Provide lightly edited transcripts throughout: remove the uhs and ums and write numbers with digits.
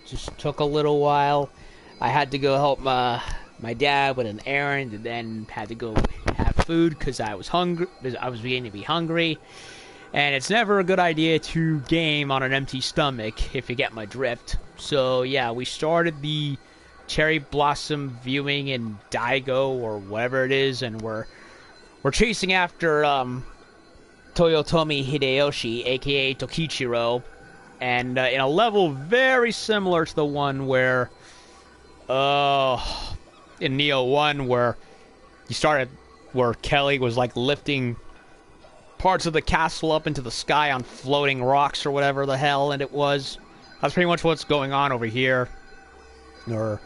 Just took a little while. I had to go help my dad with an errand, and then had to go have food because I was hungry. I was beginning to be hungry, and it's never a good idea to game on an empty stomach, if you get my drift. So yeah, we started the cherry blossom viewing in Daigo or whatever it is, and we're chasing after Toyotomi Hideyoshi, aka Tokichiro, and in a level very similar to the one where in Nioh 1, where you started, where Kelly was like lifting parts of the castle up into the sky on floating rocks or whatever the hell and it was. That's pretty much what's going on over here. Or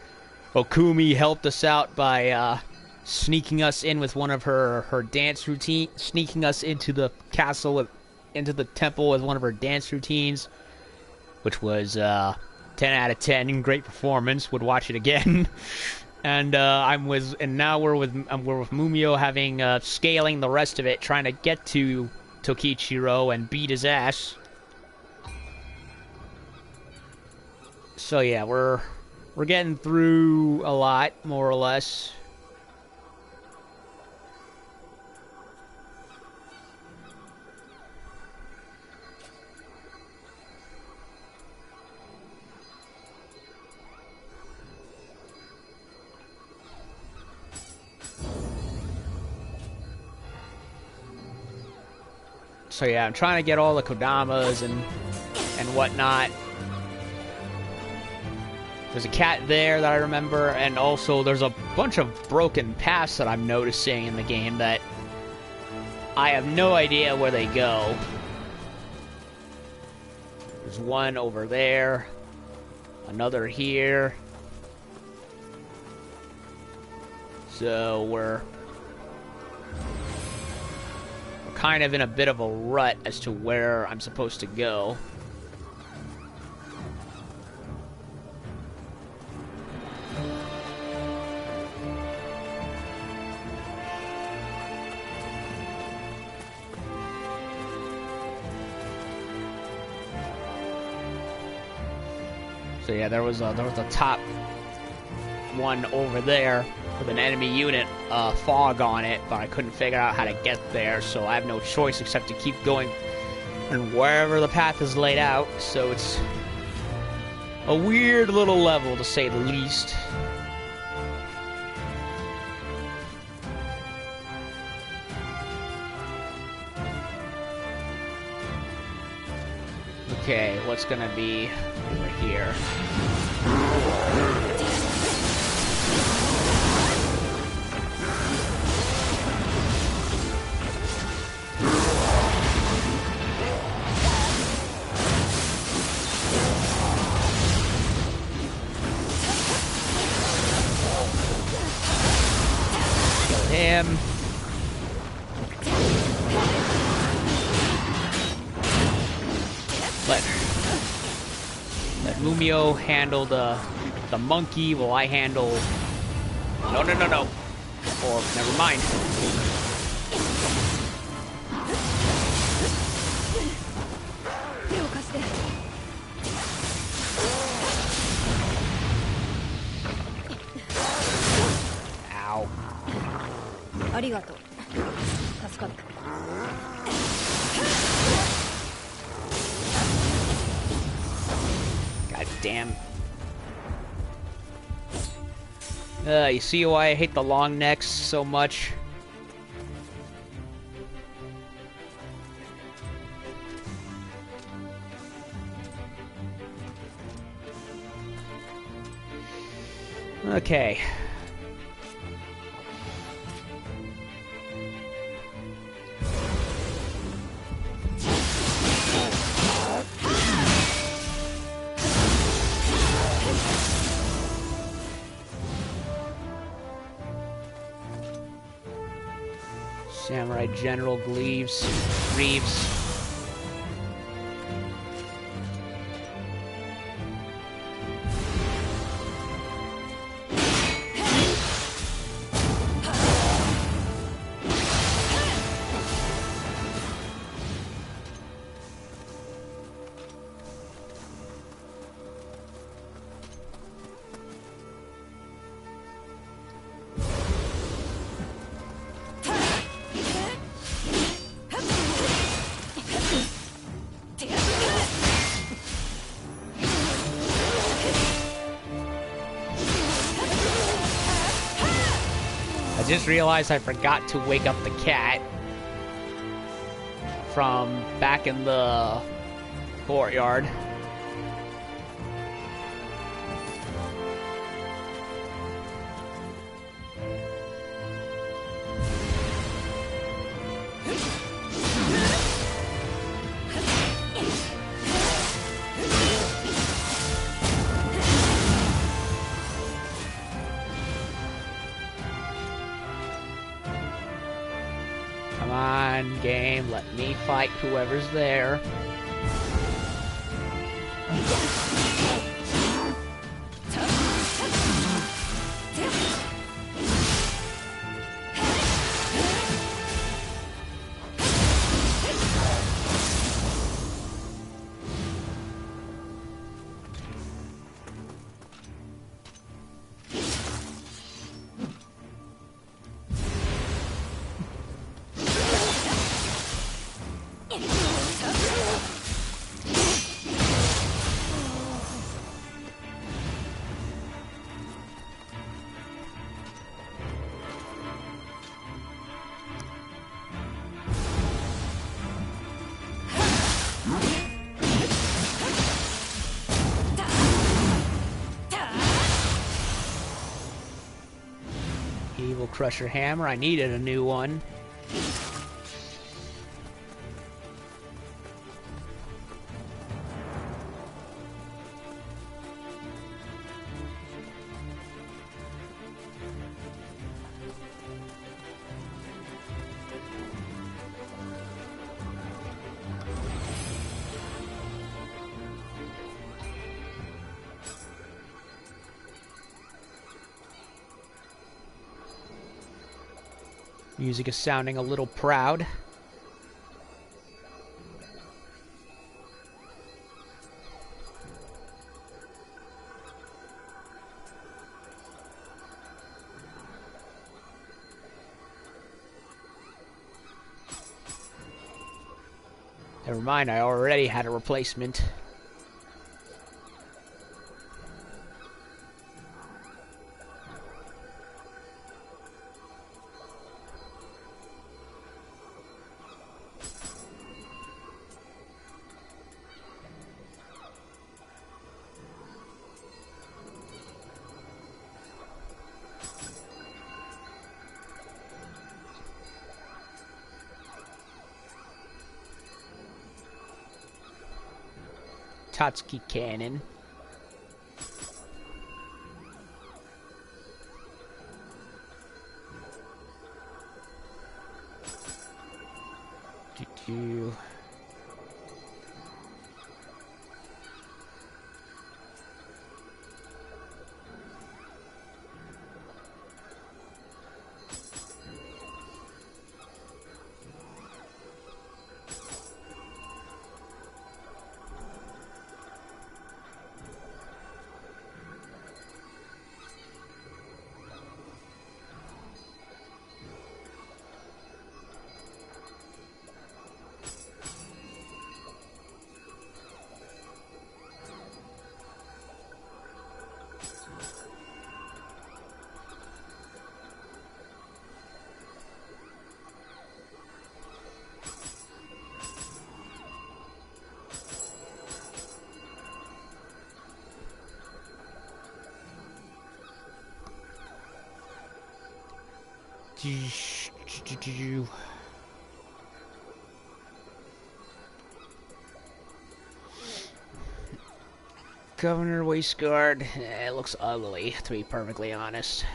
Okumi helped us out by sneaking us in with one of her dance routine, sneaking us into the castle into the temple with one of her dance routines, which was 10 out of 10, great performance. Would watch it again. And now we're with Mumio, having scaling the rest of it, trying to get to Tokichiro and beat his ass. So yeah, we're getting through a lot, more or less. So yeah, I'm trying to get all the Kodamas and whatnot. There's a cat there that I remember, and also there's a bunch of broken paths that I'm noticing in the game that I have no idea where they go. There's one over there, another here. So we're kind of in a bit of a rut as to where I'm supposed to go. So yeah, there was a top one over there with an enemy unit fog on it, but I couldn't figure out how to get there, so I have no choice except to keep going and wherever the path is laid out. So it's a weird little level, to say the least. Okay, what's gonna be over here? Him. Let Mumio handle the monkey while I handle... No. Or, never mind. Ow. God damn. You see why I hate the long necks so much? Okay. Samurai General Greaves. just realized I forgot to wake up the cat from back in the courtyard. Come on, game, let me fight whoever's there. Evil Crusher Hammer, I needed a new one. Music is sounding a little proud. Never mind, I already had a replacement. Tatsuki Cannon. Do-do. Governor Waistguard, it looks ugly, to be perfectly honest.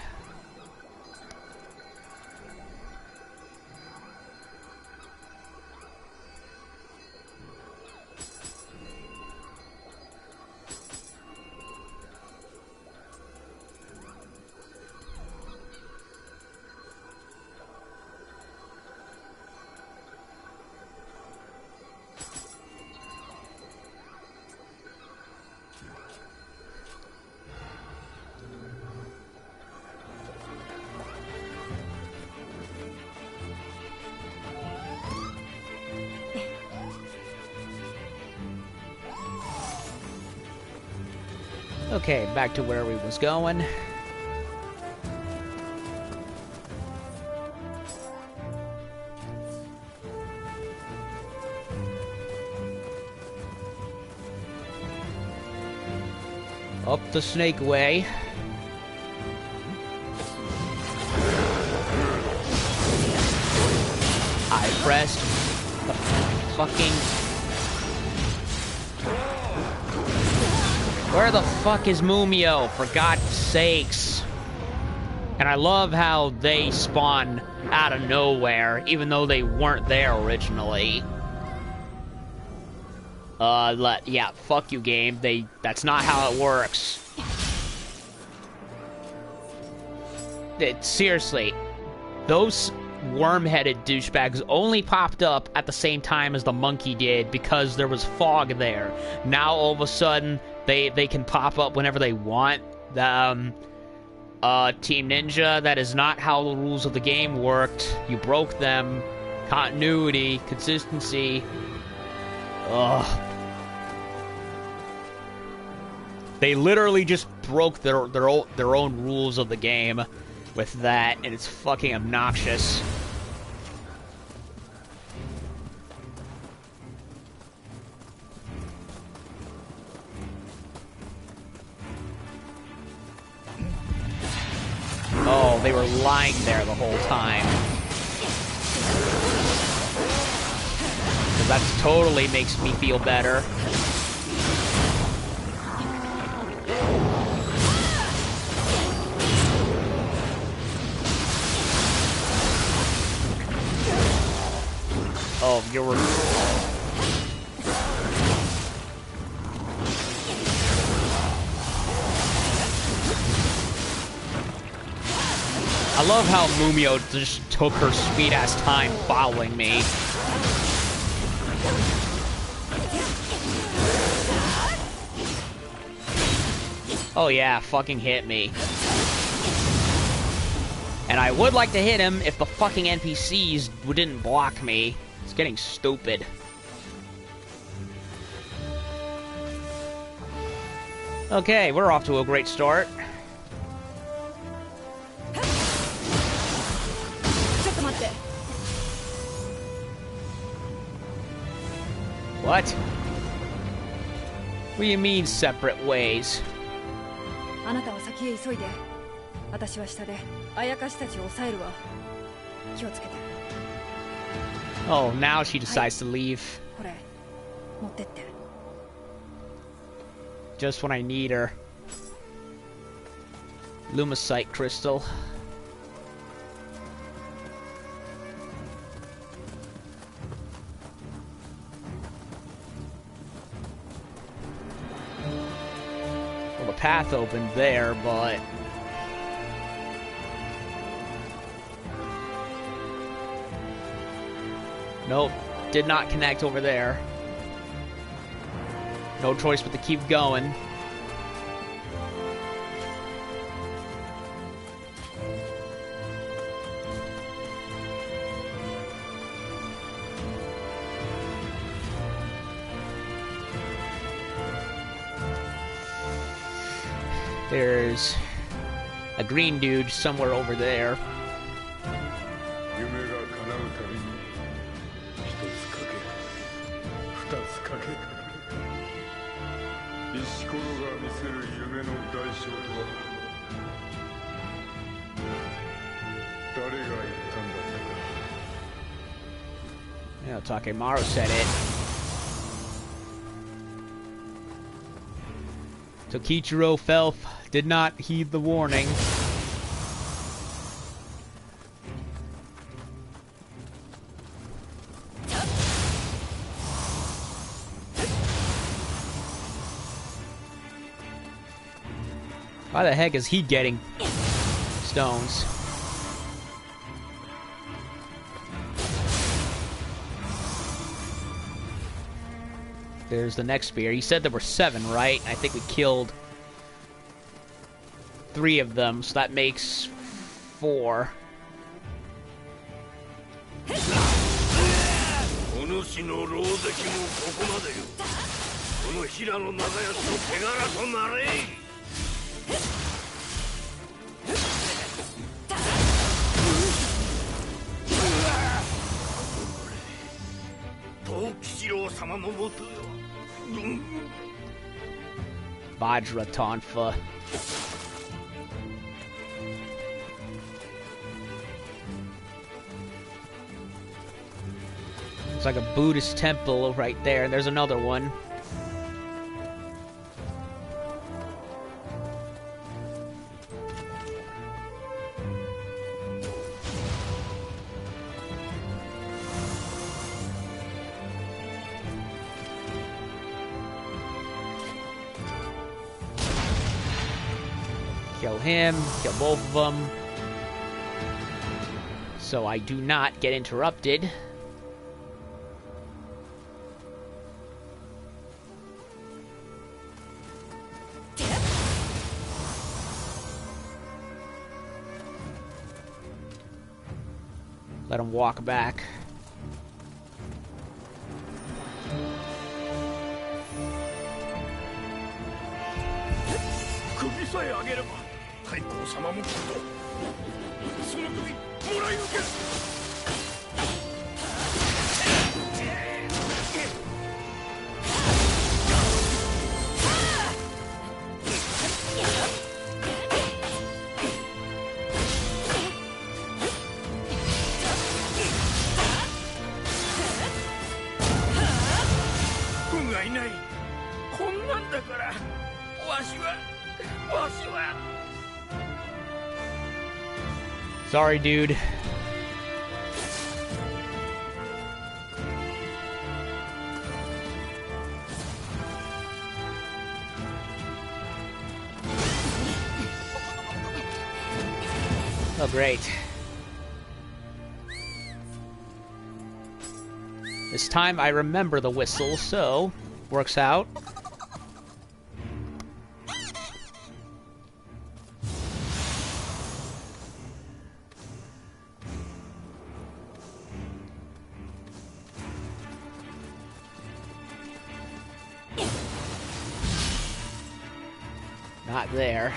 Okay, back to where we was going. Up the snake way. I pressed the fucking... Where the fuck is Mumio, for God's sakes? And I love how they spawn out of nowhere, even though they weren't there originally. Yeah, fuck you, game. That's not how it works. Seriously, those worm-headed douchebags only popped up at the same time as the monkey did because there was fog there. Now, all of a sudden, they can pop up whenever they want. Team Ninja, that is not how the rules of the game worked. You broke them. Continuity, consistency. Ugh. They literally just broke their own rules of the game with that, and it's fucking obnoxious. Oh, they were lying there the whole time. That totally makes me feel better. Oh, you're... I love how Mumio just took her sweet-ass time following me. Oh yeah, fucking hit me. And I would like to hit him if the fucking NPCs didn't block me. It's getting stupid. Okay, we're off to a great start. What? What do you mean, separate ways? Oh, now she decides to leave. Just when I need her. Lumicite crystal. Well, the path opened there, but... Nope, did not connect over there. No choice but to keep going. There's a green dude somewhere over there. Yeah, Takemaru said it. Tokichiro Felf did not heed the warning. Why the heck is he getting stones? There's the next spear. He said there were 7, right? I think we killed 3 of them, so that makes 4. Vajra Tonfa. It's like a Buddhist temple right there, and there's another one. Kill him, kill both of them. So I do not get interrupted. Let him walk back. Sorry, dude. Oh, great. This time I remember the whistle, so works out. Not there.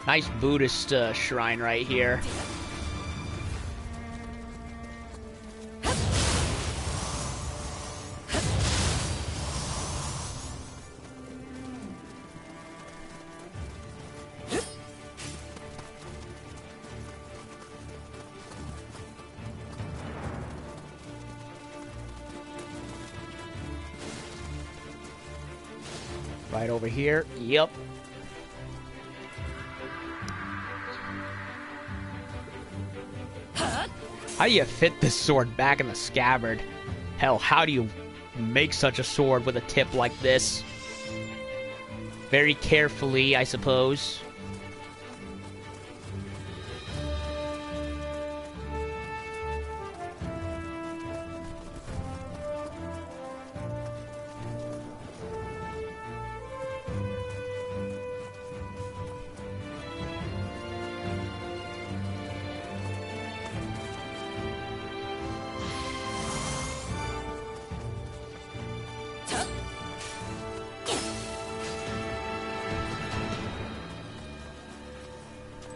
Nice Buddhist shrine right here. Right over here. Yep. How do you fit this sword back in the scabbard? Hell, how do you make such a sword with a tip like this? Very carefully, I suppose.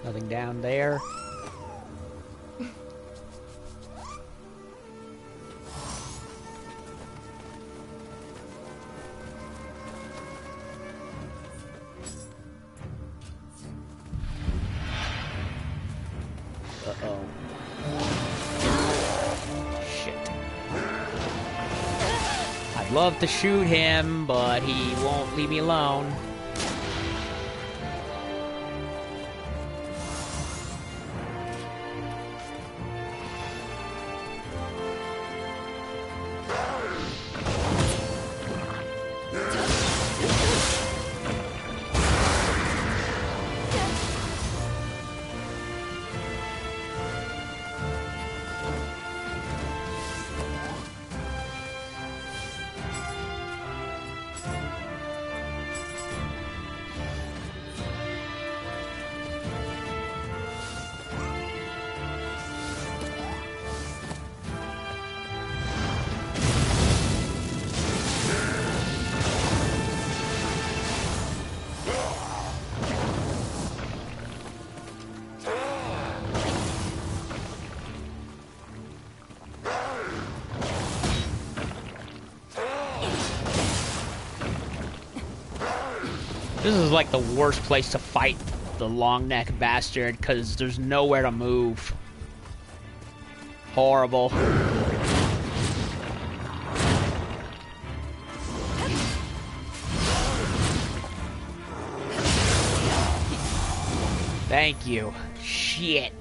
Nothing down there. Uh-oh. Shit. I'd love to shoot him, but he won't leave me alone. This is like the worst place to fight the long neck bastard because there's nowhere to move. Horrible. Thank you. Shit.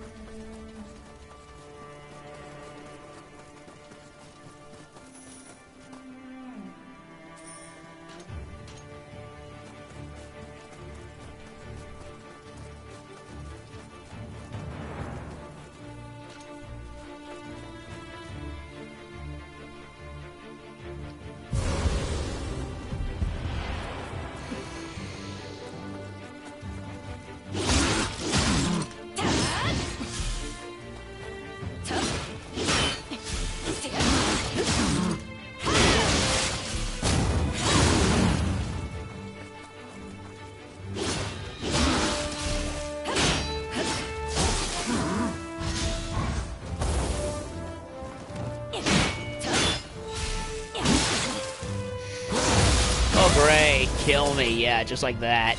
Great, kill me, yeah, just like that.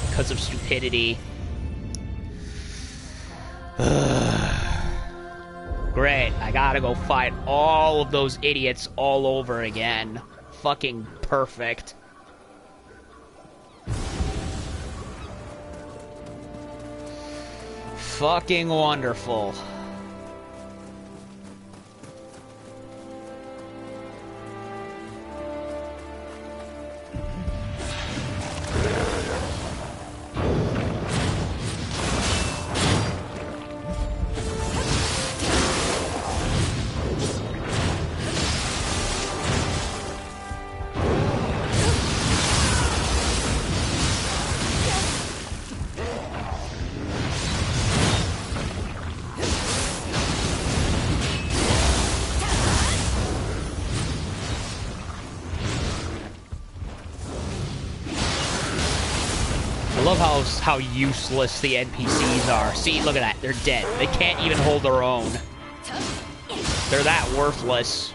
Because of stupidity. Great, I gotta go fight all of those idiots all over again. Fucking perfect. Fucking wonderful. I love how useless the NPCs are. See, look at that. They're dead. They can't even hold their own. They're that worthless.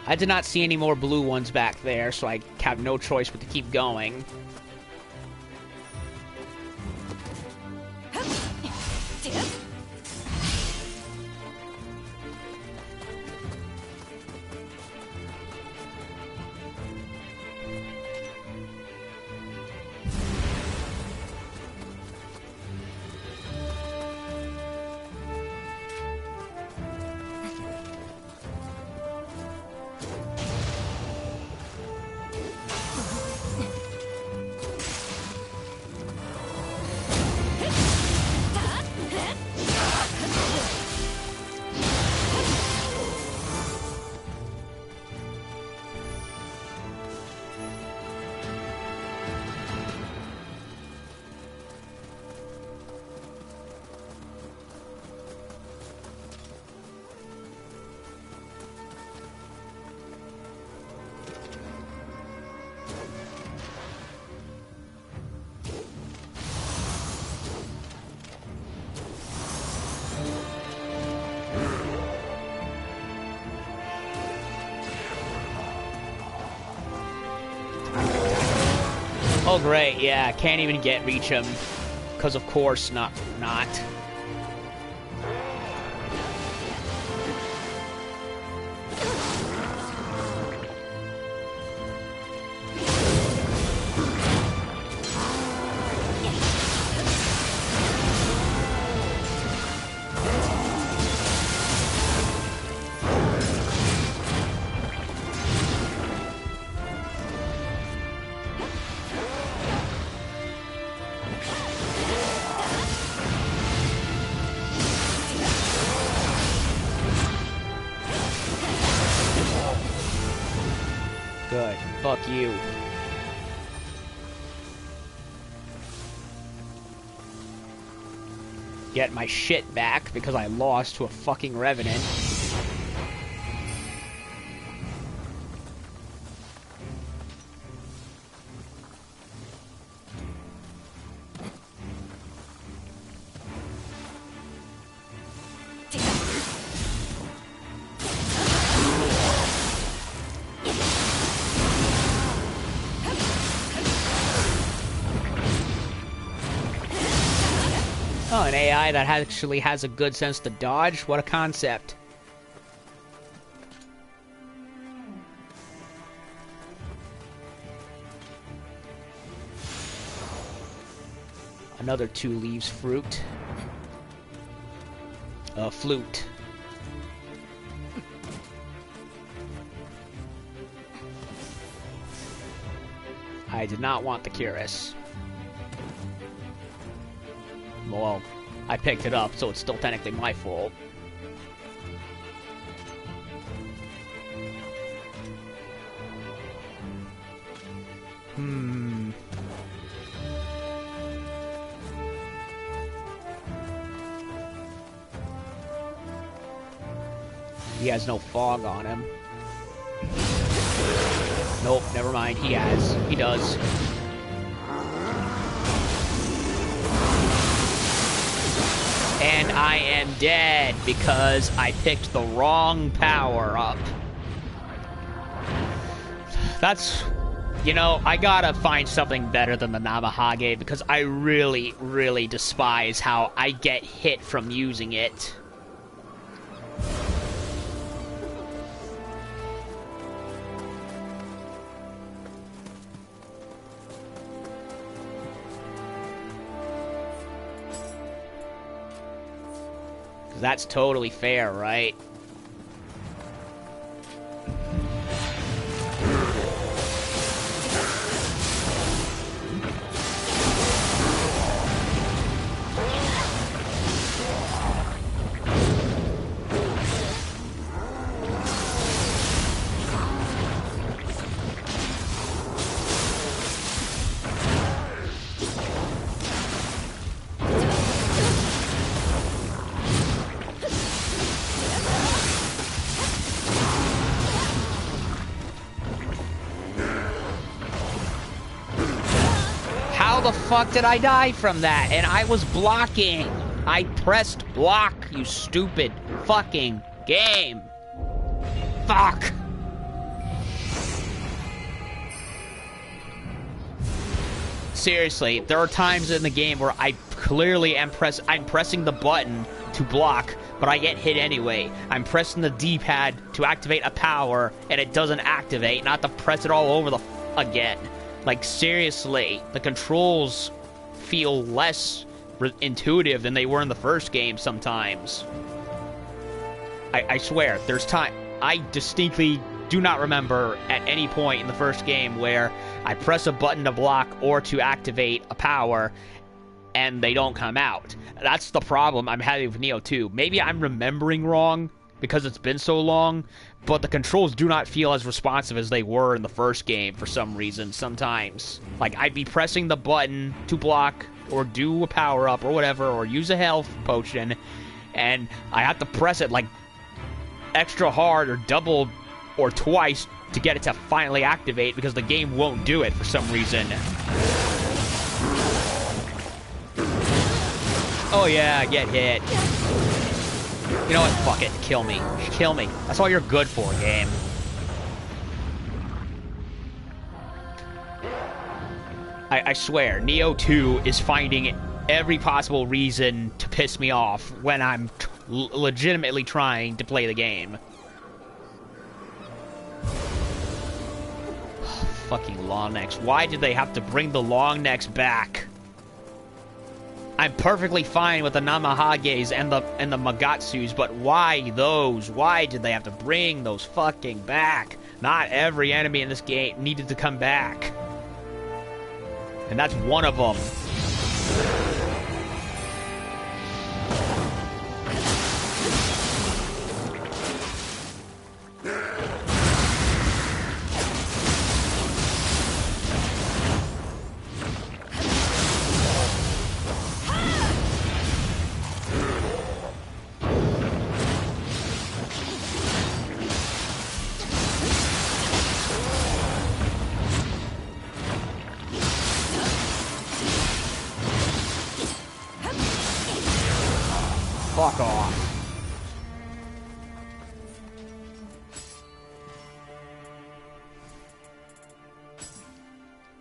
I did not see any more blue ones back there, so I have no choice but to keep going. Oh great, yeah, can't even reach him. Because of course not. Good. Fuck you. Get my shit back because I lost to a fucking revenant. an AI that actually has a good sense to dodge? What a concept. Another 2 leaves fruit. A flute. I did not want the Curious. Well, I picked it up, so it's still technically my fault. He has no fog on him. Nope, never mind. He has. He does. And I am dead because I picked the wrong power up. That's... You know, I gotta find something better than the Namahage because I really, really despise how I get hit from using it. That's totally fair, right? How the fuck did I die from that? And I was blocking. I pressed block, you stupid fucking game. Fuck. Seriously, there are times in the game where I clearly am I'm pressing the button to block, but I get hit anyway. I'm pressing the D-pad to activate a power, and it doesn't activate, not to press it all over the again. Like, seriously, the controls feel less intuitive than they were in the first game sometimes. I swear, there's time. I distinctly do not remember at any point in the first game where I press a button to block or to activate a power and they don't come out. That's the problem I'm having with Nioh 2. Maybe I'm remembering wrong because it's been so long, but the controls do not feel as responsive as they were in the first game for some reason sometimes. Like, I'd be pressing the button to block or do a power-up or whatever, or use a health potion, and I have to press it, like, extra hard or double or twice to get it to finally activate because the game won't do it for some reason. Oh yeah, get hit. You know what? Fuck it. Kill me. Kill me. That's all you're good for, game. I swear, Nioh 2 is finding every possible reason to piss me off when I'm legitimately trying to play the game. Fucking long necks. Why did they have to bring the long necks back? I'm perfectly fine with the Namahages and the Magatsus, but why those? Why did they have to bring those fucking back? Not every enemy in this game needed to come back. And that's one of them. Fuck off.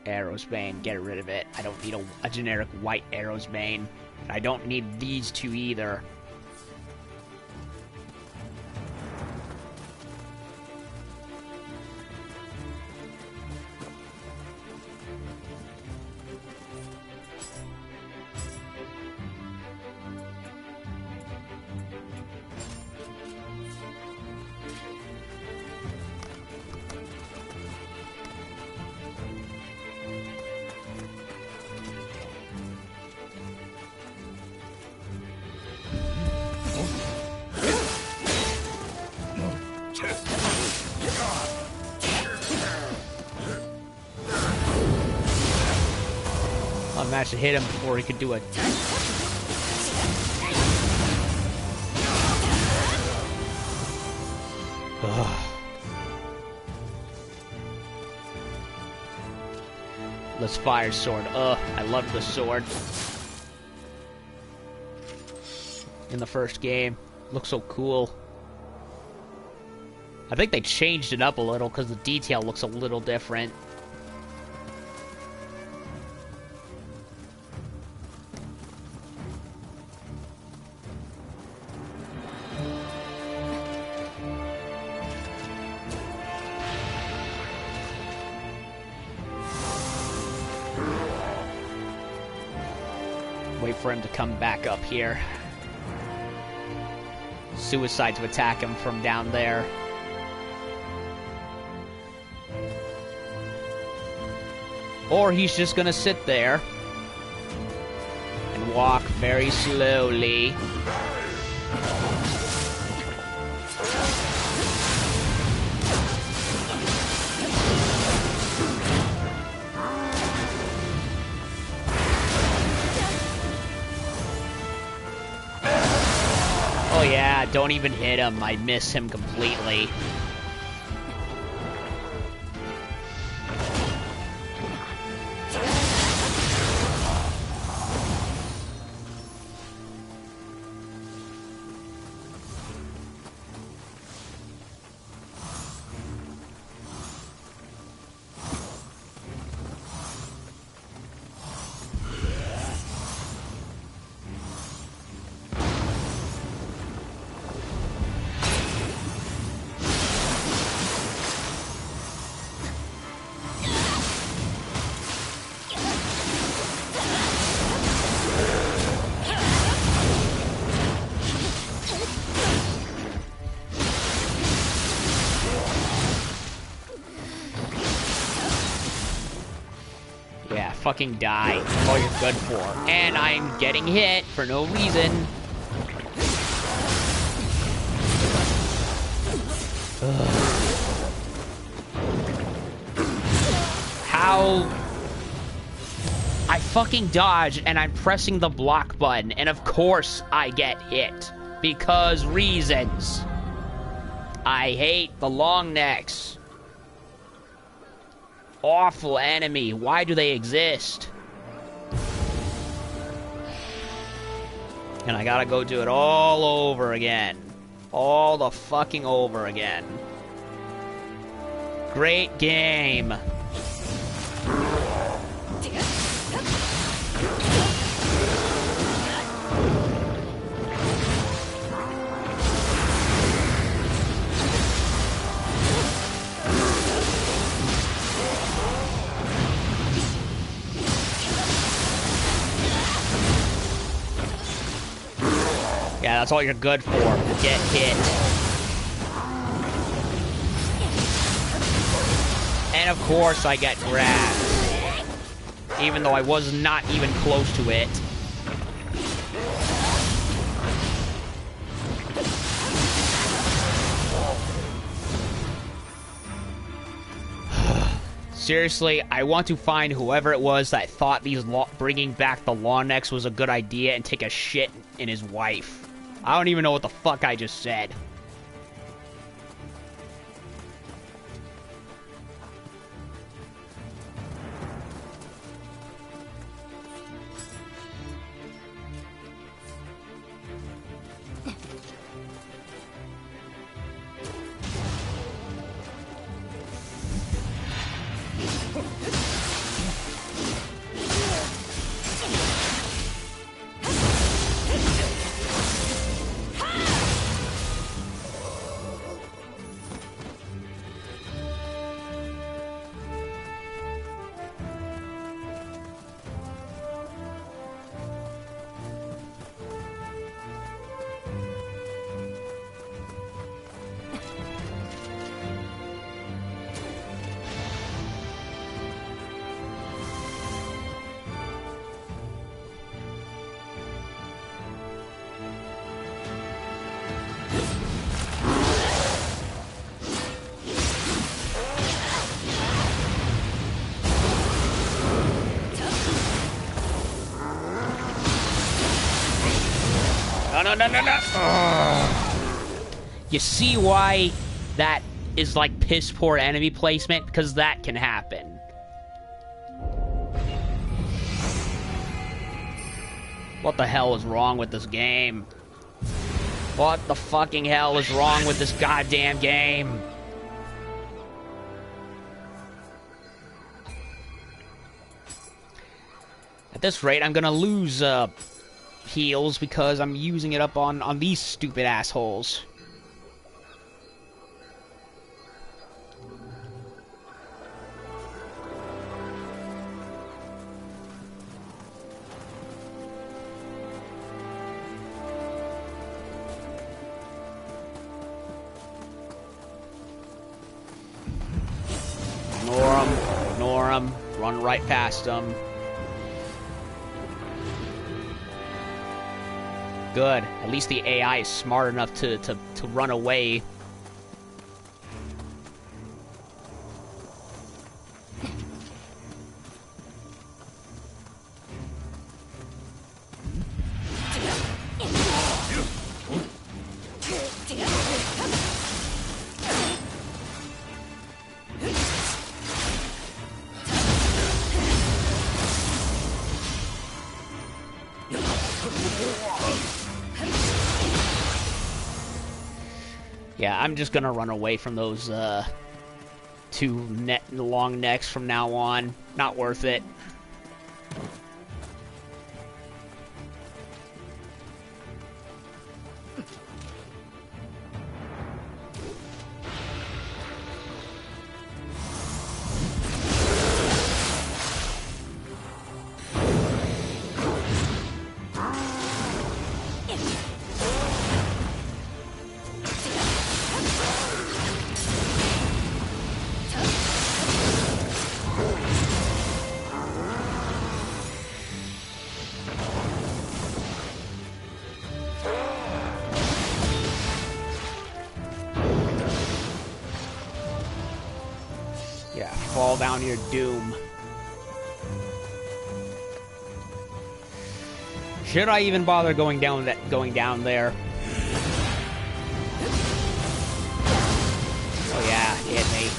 Arrow's Bane, get rid of it. I don't need a generic white Arrow's Bane. I don't need these two either. I managed to hit him before he could do it. Let's fire sword. I loved the sword. In the first game. Looks so cool. I think they changed it up a little because the detail looks a little different. Wait for him to come back up here. Suicide to attack him from down there. Or he's just gonna sit there and walk very slowly. Oh yeah, don't even hit him. I miss him completely. Fucking die. That's all you're good for. And I'm getting hit for no reason. How? I fucking dodge and I'm pressing the block button and of course I get hit. Because reasons. I hate the long necks. Awful enemy. Why do they exist? And I gotta go do it all over again. All the fucking over again. Great game. Yeah, that's all you're good for. Get hit. And of course I get grabbed. Even though I was not even close to it. Seriously, I want to find whoever it was that thought bringing back the long necks was a good idea and take a shit in his wife. I don't even know what the fuck I just said. no, no, no, no. You see why that is like piss poor enemy placement? Because that can happen. What the hell is wrong with this game? What the fucking hell is wrong with this goddamn game? At this rate, I'm gonna lose heals because I'm using it up on these stupid assholes. Ignore them, run right past them. Good. At least the AI is smart enough to run away. Yeah, I'm just gonna run away from those two long necks from now on. Not worth it. Fall down your doom. Should I even bother going down there? Oh yeah, hit me.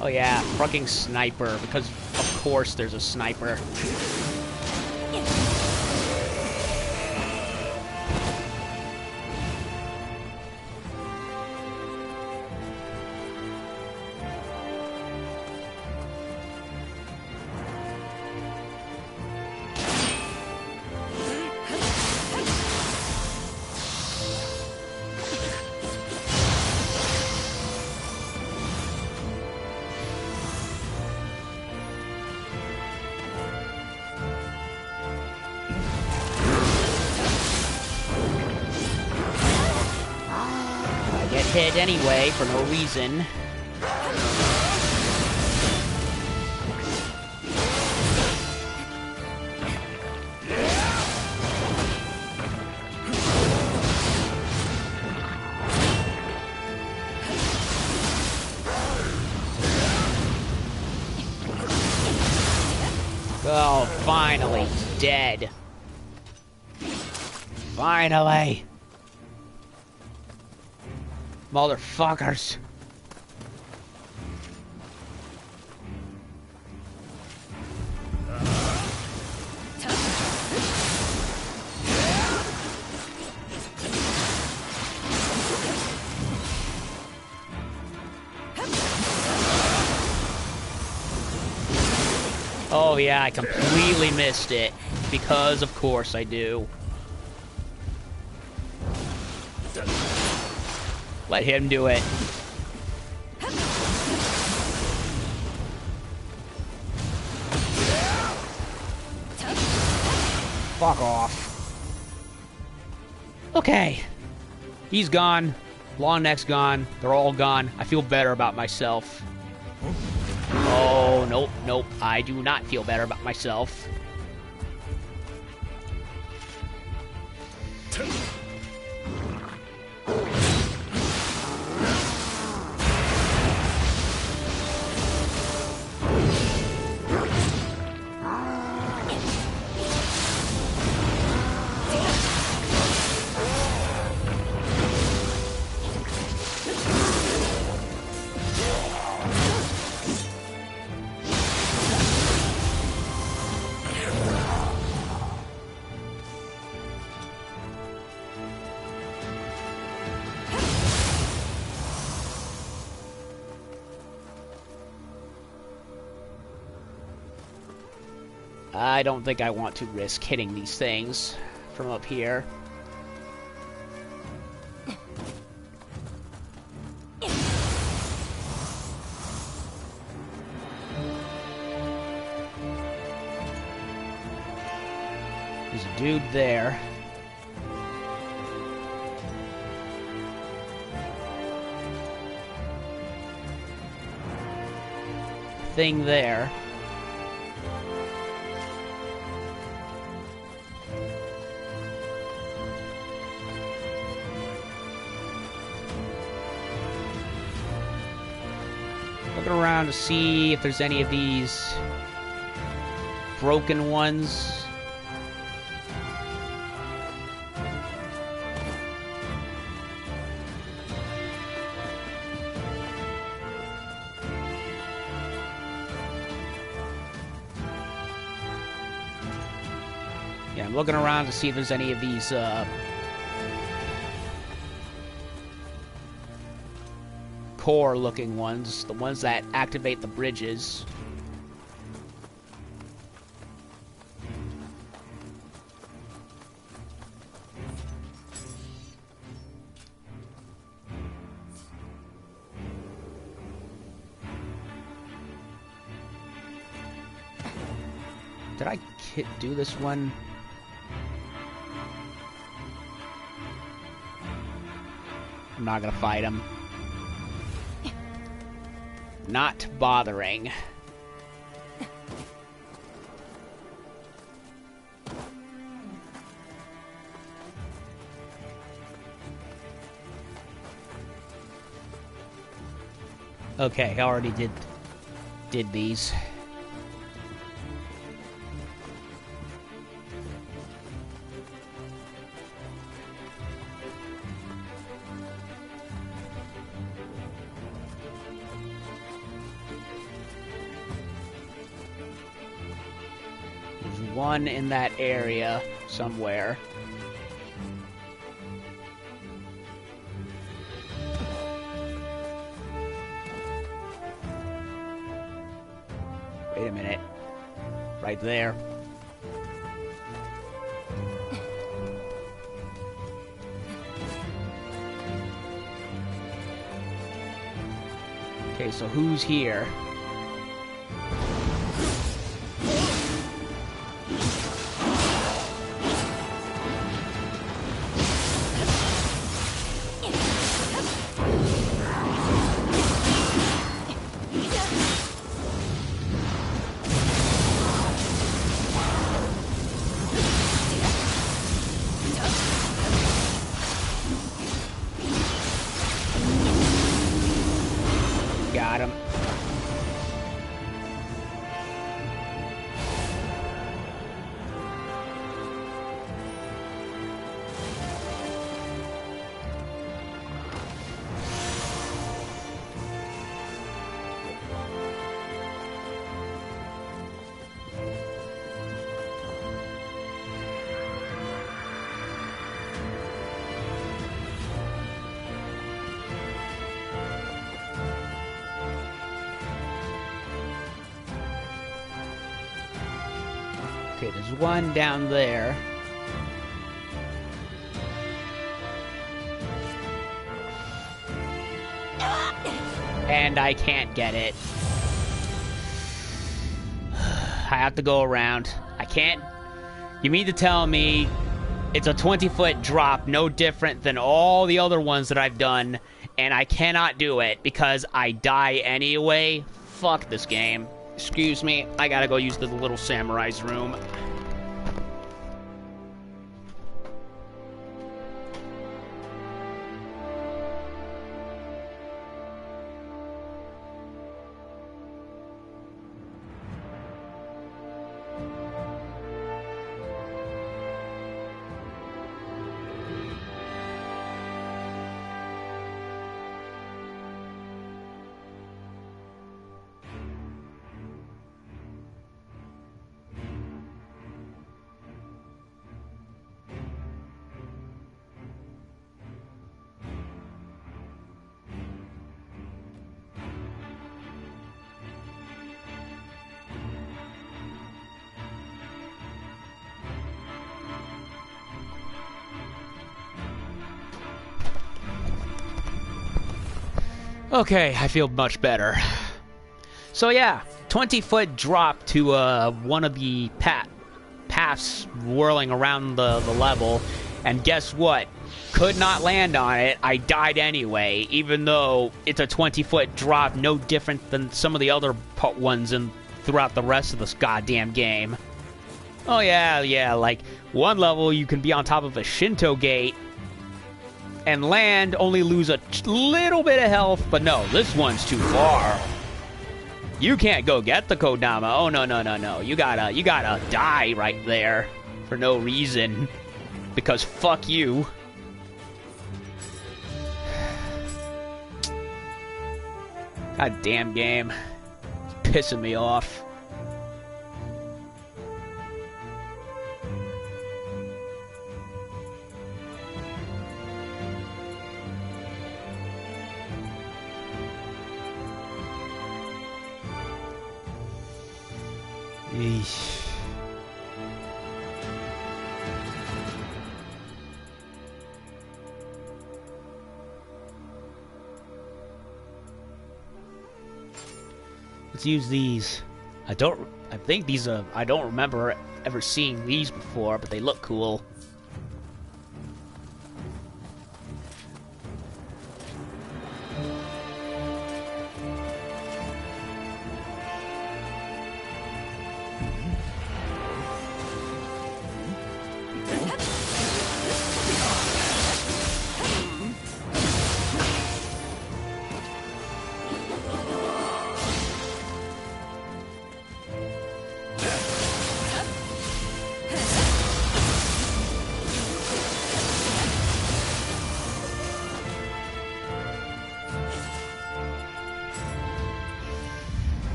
Oh yeah, fucking sniper, because of course there's a sniper. Hit anyway for no reason. Oh, finally, he's dead. Finally. Motherfuckers. Oh yeah, I completely missed it. Because of course I do. Let him do it. Fuck off. Okay. He's gone. Long neck's gone. They're all gone. I feel better about myself. Oh, nope, nope. I do not feel better about myself. I don't think I want to risk hitting these things from up here. There's a dude there. Thing there. Looking around to see if there's any of these broken ones. Yeah, I'm looking around to see if there's any of these core looking ones, the ones that activate the bridges. Did I do this one? I'm not gonna fight him. Not bothering. Okay, I already did these. One in that area somewhere. Wait a minute. Right there. Okay, so who's here? Got him. Okay, there's one down there. And I can't get it. I have to go around. I can't... You mean to tell me it's a 20-foot drop, no different than all the other ones that I've done, and I cannot do it because I die anyway? fuck this game. Excuse me, I gotta go use the little samurai's room. Okay, I feel much better. So yeah, 20-foot drop to one of the paths whirling around the level, and guess what? Could not land on it. I died anyway, even though it's a 20-foot drop, no different than some of the other ones throughout the rest of this goddamn game. Oh yeah, like one level you can be on top of a Shinto gate and land, only lose a little bit of health, but no, this one's too far. You can't go get the Kodama. Oh, no. You gotta die right there for no reason. Because fuck you. God damn game. It's pissing me off. Eesh. Let's use these. I don't remember ever seeing these before, but they look cool.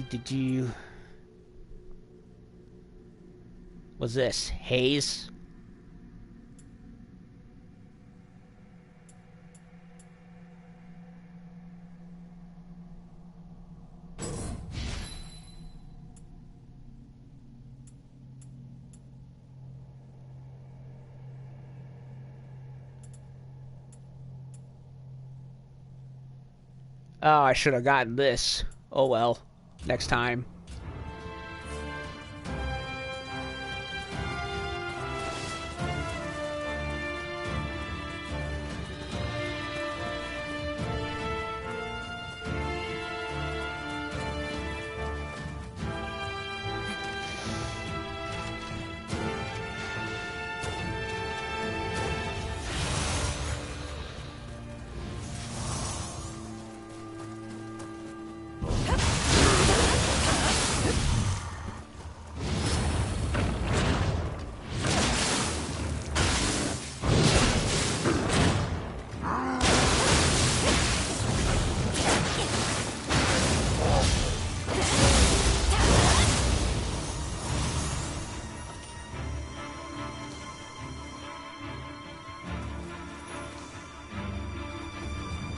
Did you... What's this? Haze? Oh, I should have gotten this. Oh well. Next time.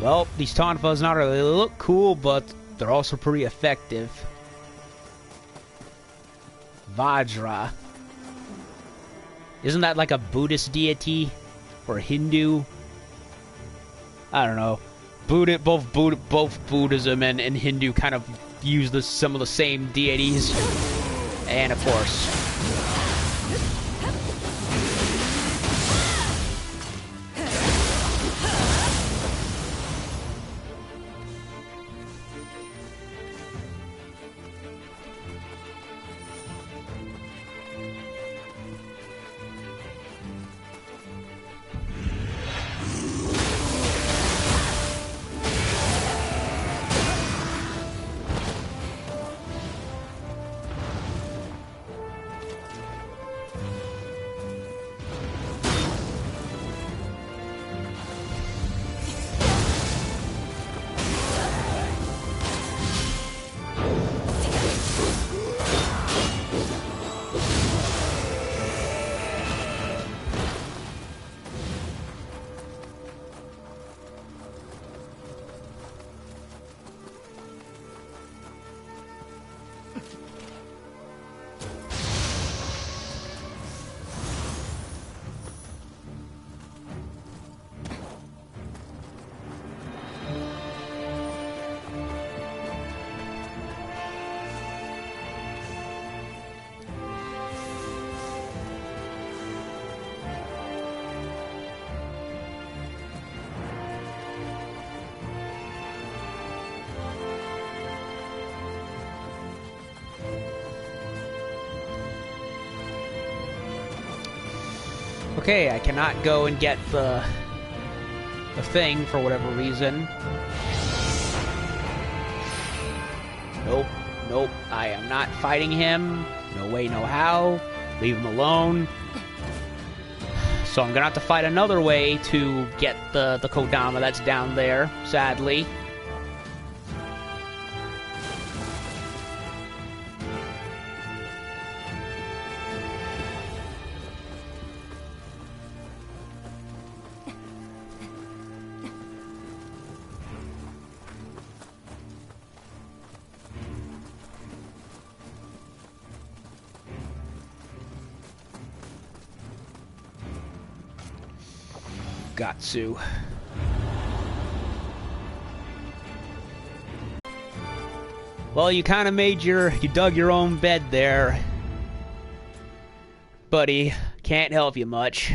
Well, these Tonfas not only look cool, but they're also pretty effective. Vajra. Isn't that like a Buddhist deity? Or Hindu? I don't know. Both Buddhism and Hindu kind of use some of the same deities. And of course... Okay, I cannot go and get the thing for whatever reason. Nope, nope, I am not fighting him. No way, no how. Leave him alone. So I'm gonna have to fight another way to get the Kodama that's down there, sadly. Gatsu. Well, you kind of you dug your own bed there, buddy. Can't help you much.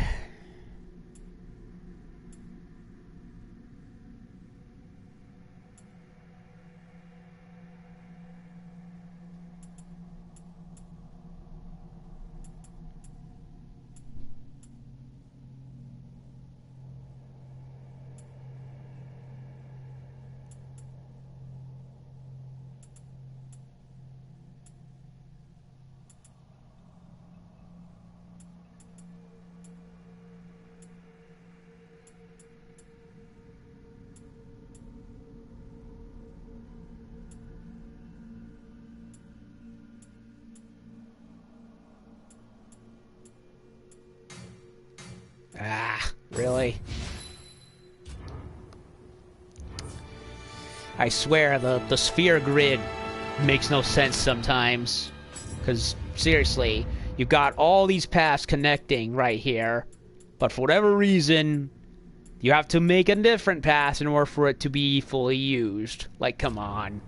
Ah, really? I swear, the sphere grid makes no sense sometimes. Because, seriously, you've got all these paths connecting right here, but for whatever reason, you have to make a different path in order for it to be fully used. Like, come on.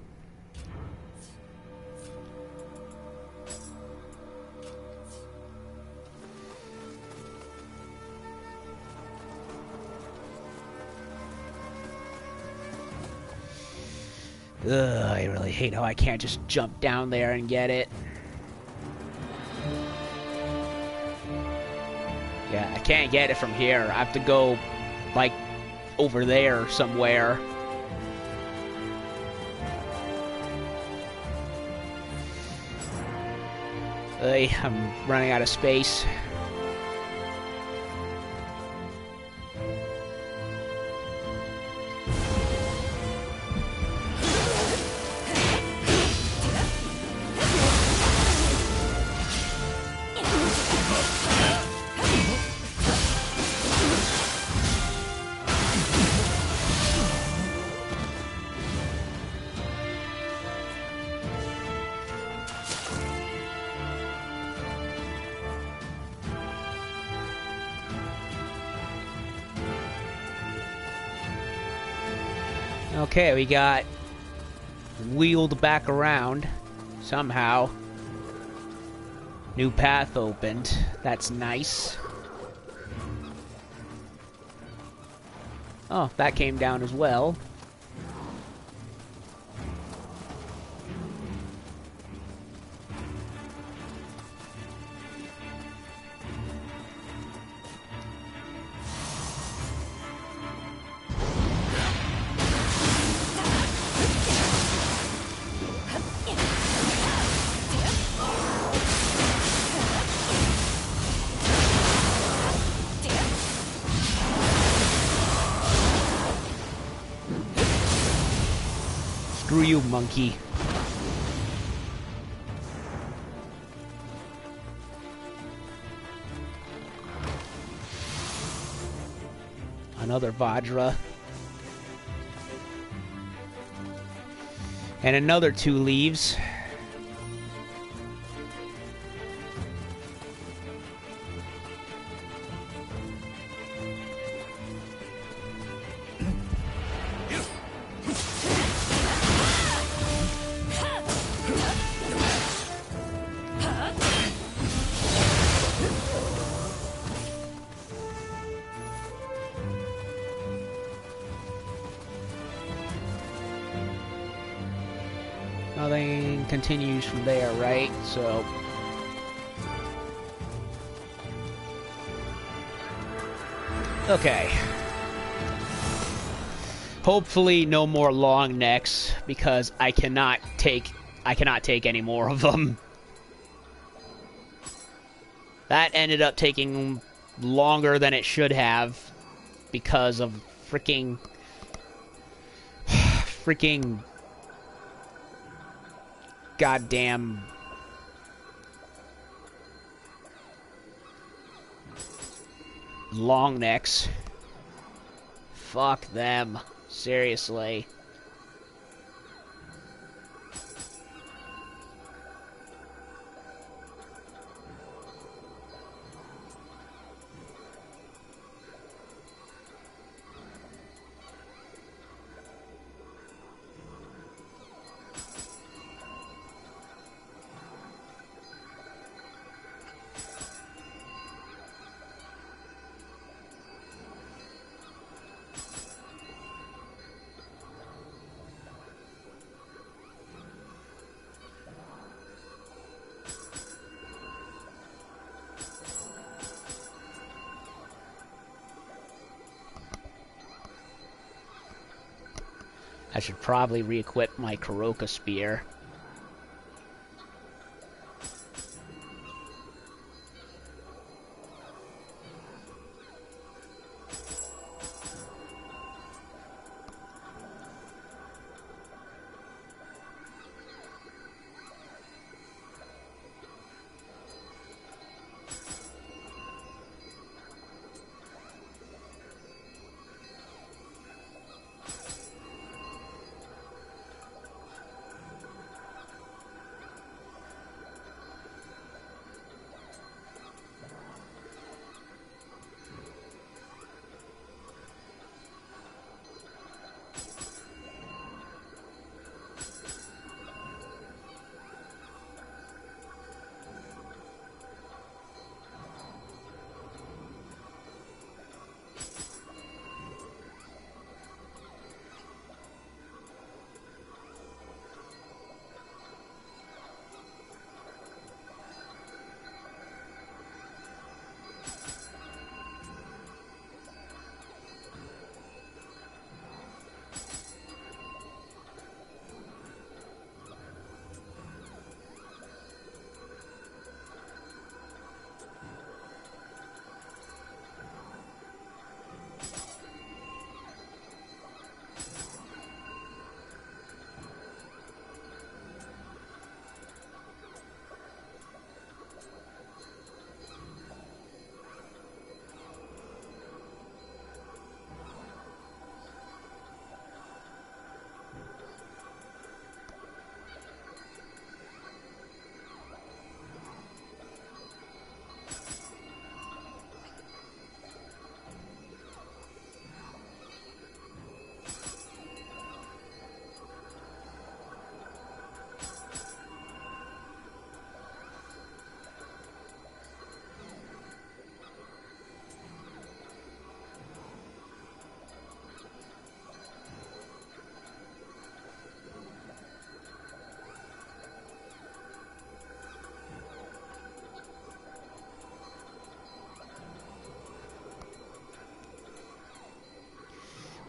Ugh, I really hate how I can't just jump down there and get it. Yeah, I can't get it from here. I have to go, like, over there somewhere. I'm running out of space. Okay, we got wheeled back around somehow. New path opened. That's nice. Oh, that came down as well. Screw you, monkey. Another Vajra. And another 2 leaves. Nothing continues from there, right? So Okay. Hopefully no more long necks, because I cannot take any more of them. That ended up taking longer than it should have because of freaking goddamn long necks. Fuck them. Seriously. I should probably re-equip my Kuroka Spear.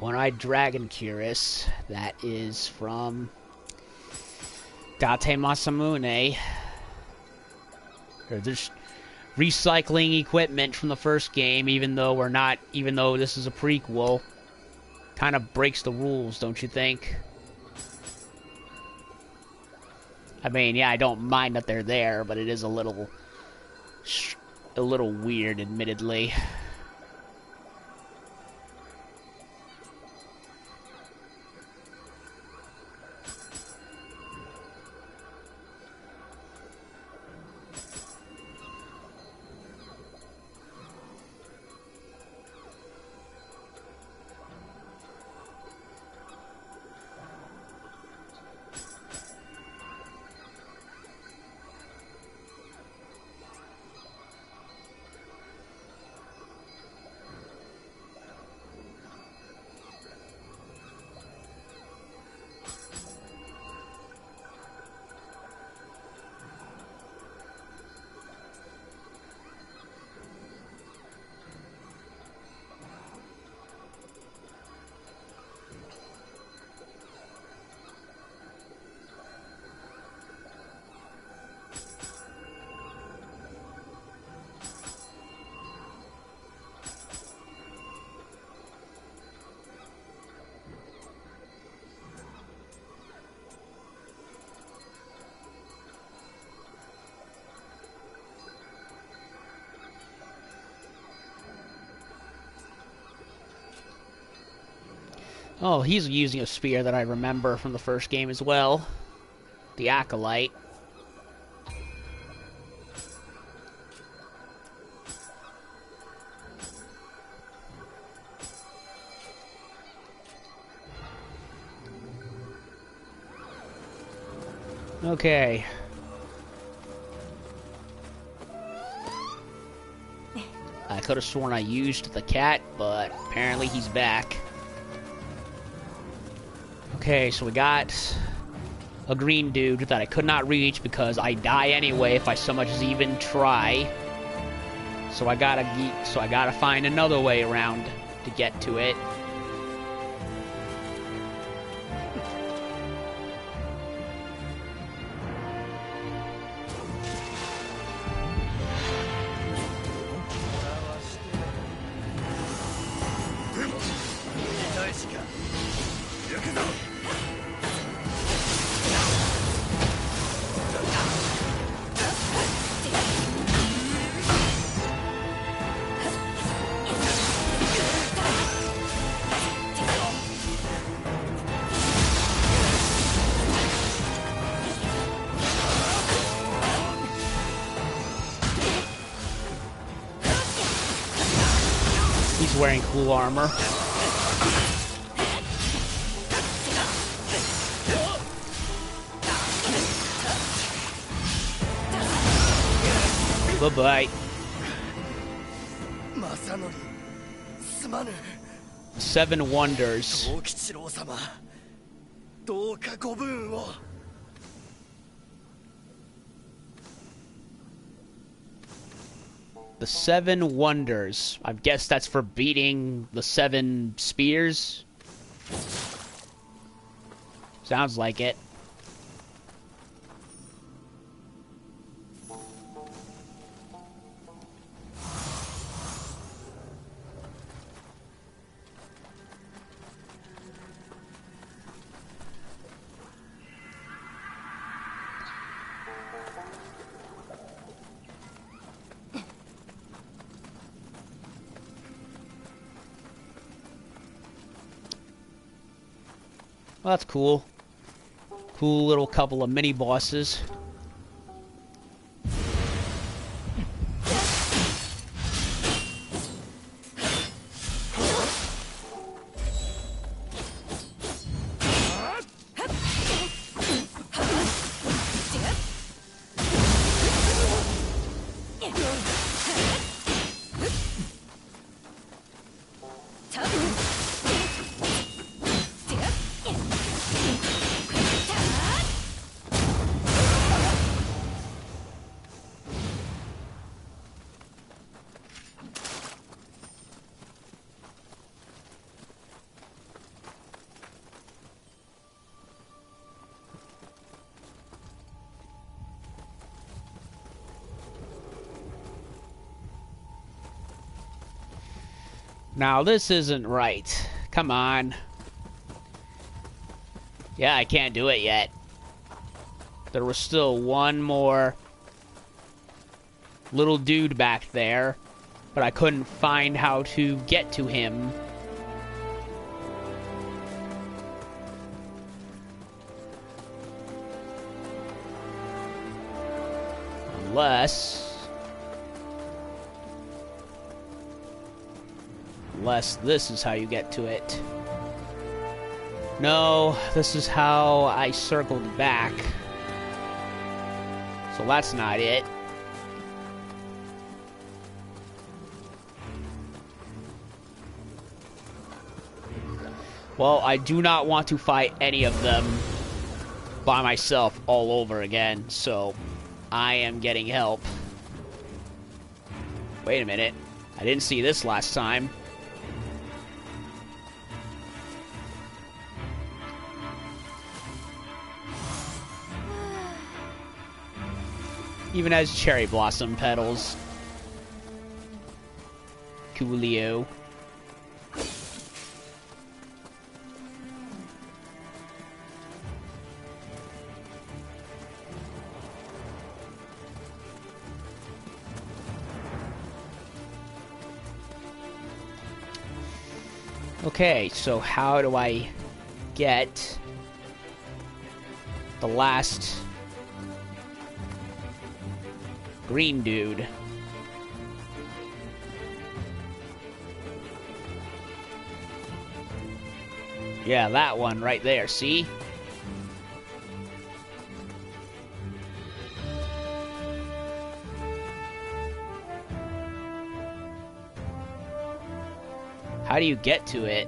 One-Eyed Dragon Curus. That is from Date Masamune. They're just recycling equipment from the first game, even though this is a prequel. Kind of breaks the rules, don't you think? I mean, yeah, I don't mind that they're there, but it is a little weird, admittedly. Oh, he's using a spear that I remember from the first game as well. The Acolyte. Okay. I could have sworn I used the cat, but apparently he's back. Okay, so we got a green dude that I could not reach because I die anyway if I so much as even try. So I gotta find another way around to get to it. He's wearing cool armor. Bye-bye. 7 wonders. The 7 wonders. I guess that's for beating the 7 spears. Sounds like it. Well, that's cool. Cool little couple of mini bosses. Now, this isn't right. Come on. Yeah, I can't do it yet. There was still one more little dude back there, but I couldn't find how to get to him. Unless this is how you get to it. No, this is how I circled back. So that's not it. Well, I do not want to fight any of them by myself all over again, so I am getting help. Wait a minute. I didn't see this last time. Even has cherry blossom petals. Coolio. Okay, so how do I get the last green dude? Yeah, that one right there, see? How do you get to it?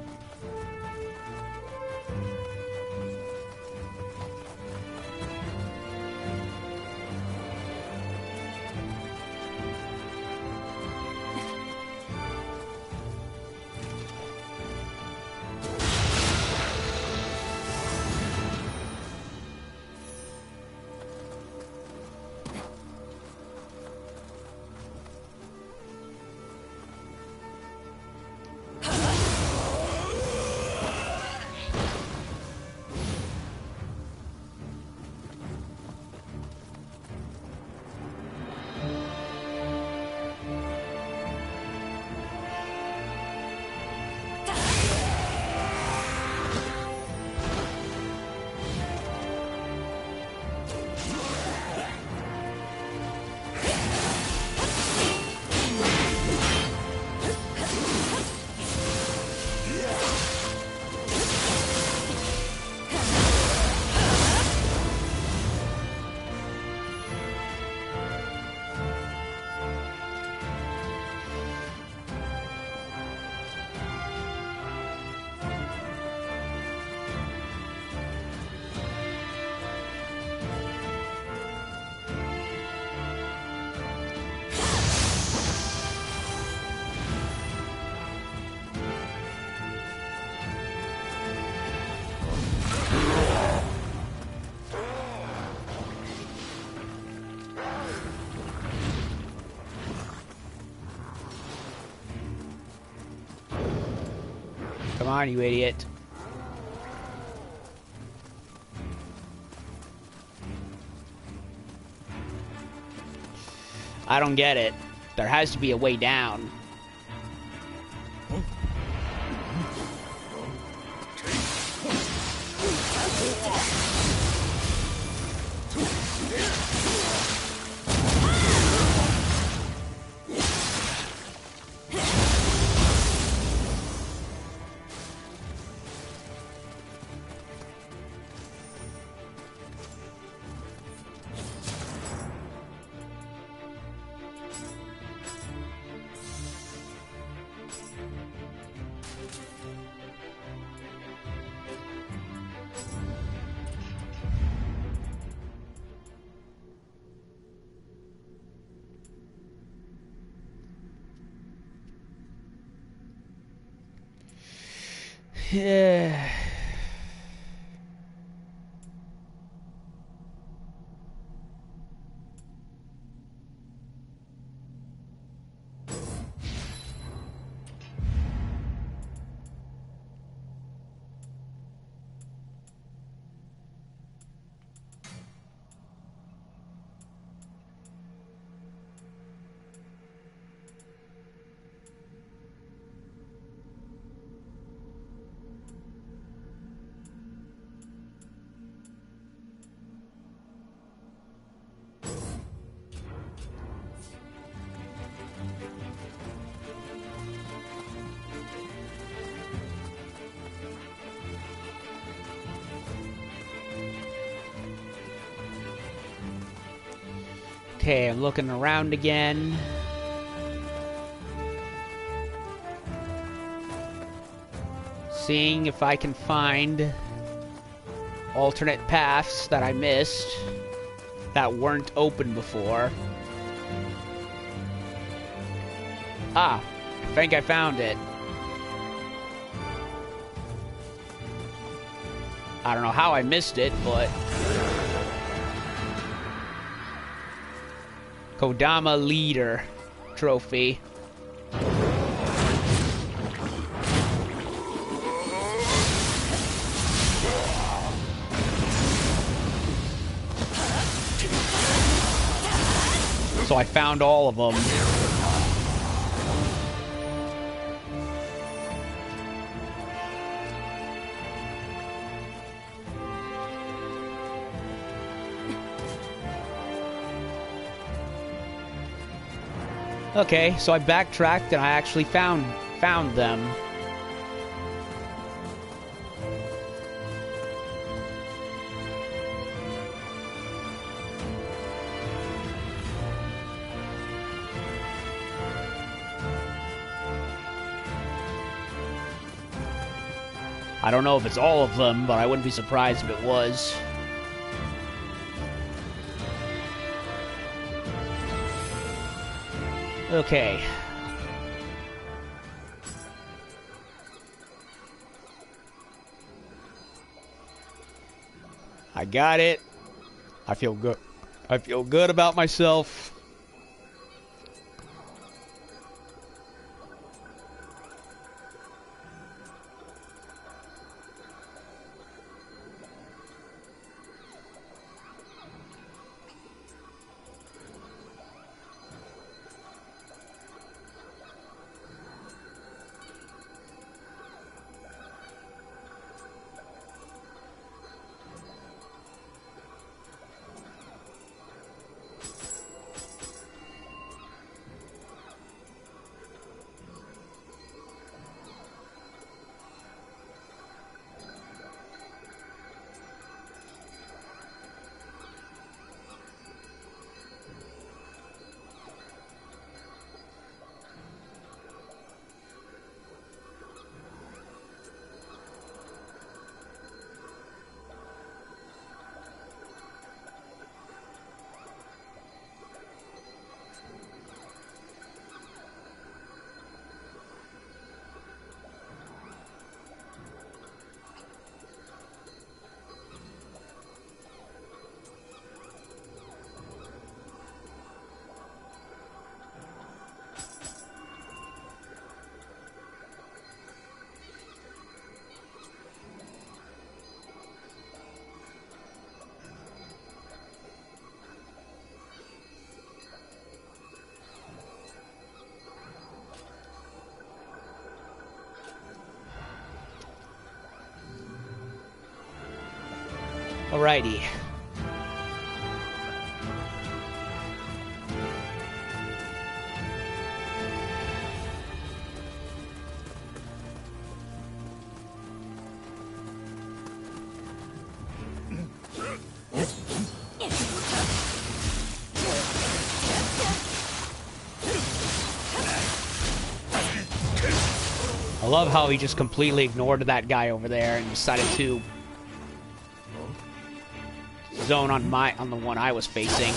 Come on, you idiot. I don't get it. There has to be a way down. Yeah. Okay, I'm looking around again. Seeing if I can find alternate paths that I missed that weren't open before. Ah, I think I found it. I don't know how I missed it, but... Kodama Leader Trophy. So I found all of them. Okay, so I backtracked and I actually found them. I don't know if it's all of them, but I wouldn't be surprised if it was. Okay. I got it. I feel good. I feel good about myself. Alrighty. I love how he just completely ignored that guy over there and decided to zone on the one I was facing.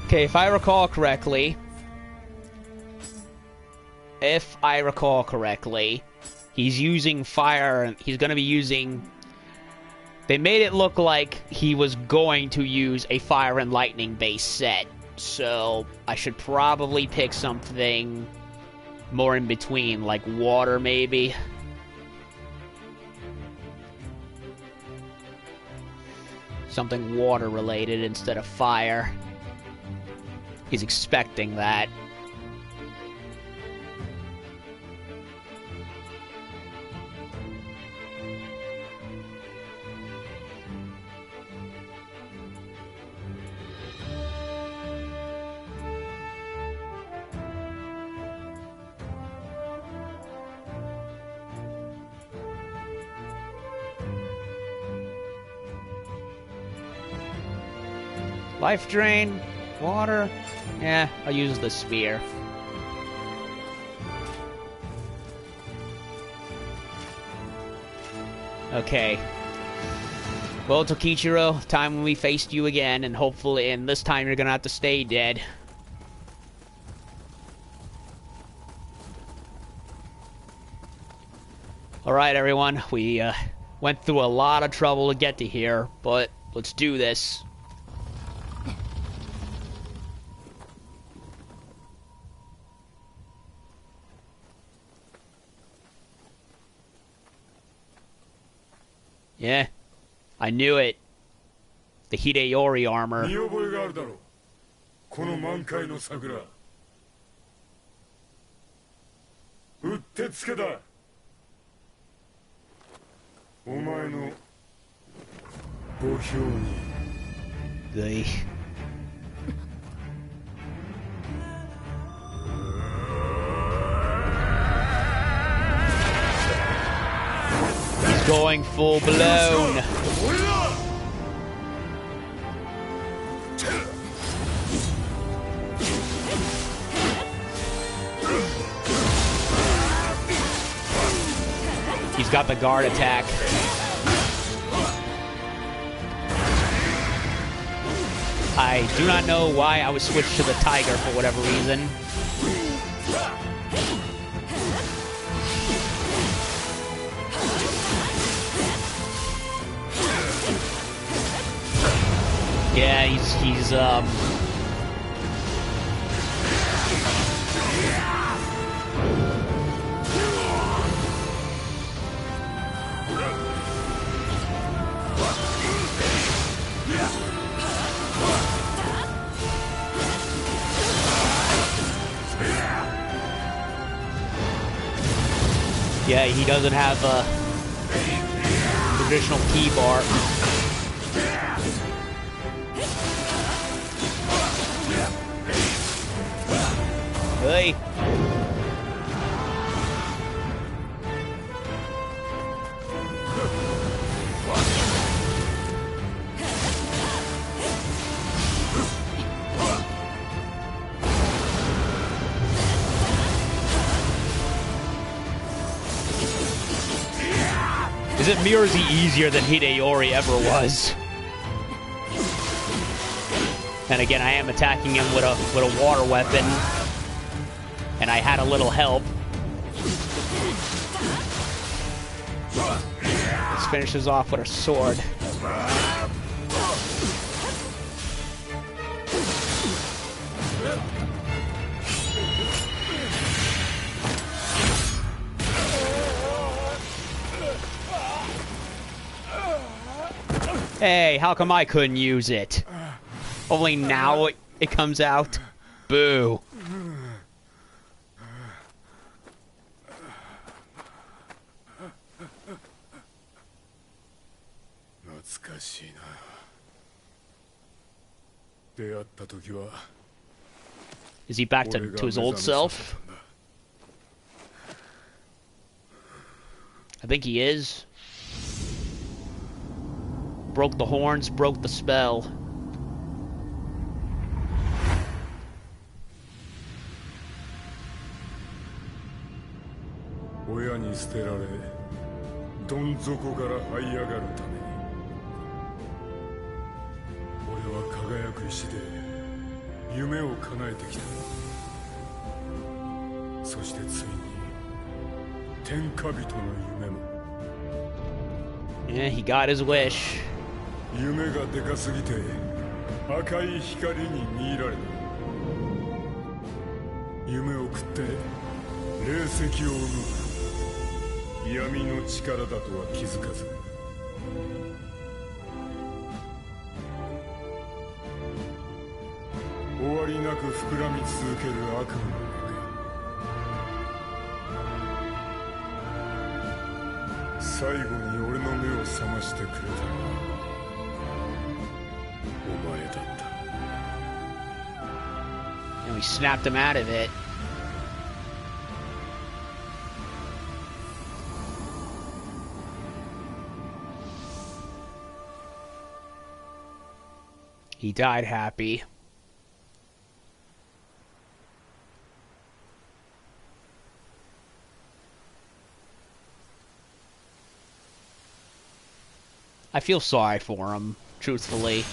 Okay, if I recall correctly, he's using fire, and he's going to be using... They made it look like he was going to use a fire and lightning based set, so I should probably pick something more in between, like water maybe. Something water related instead of fire. He's expecting that. Life drain, water. Yeah, I'll use the spear. Okay. Well, Tokichiro, time when we faced you again, and hopefully, and this time you're gonna have to stay dead. Alright, everyone. We went through a lot of trouble to get to here, but let's do this. Yeah, I knew it. The Hideyori armor. They... He's going full blown. He's got the guard attack. I do not know why I was switched to the tiger for whatever reason. Yeah, he's yeah, he doesn't have a traditional key bar. Hey. Is it me or is he easier than Hideyori ever was? And again, I am attacking him with a water weapon. And I had a little help. Let's finish this off with a sword. Hey, how come I couldn't use it? Only now it comes out? Boo. Is he back to his old self? I think he is. Broke the horns, broke the spell. Yeah, he got his wish. And we snapped him out of it. He died happy. I feel sorry for him, truthfully.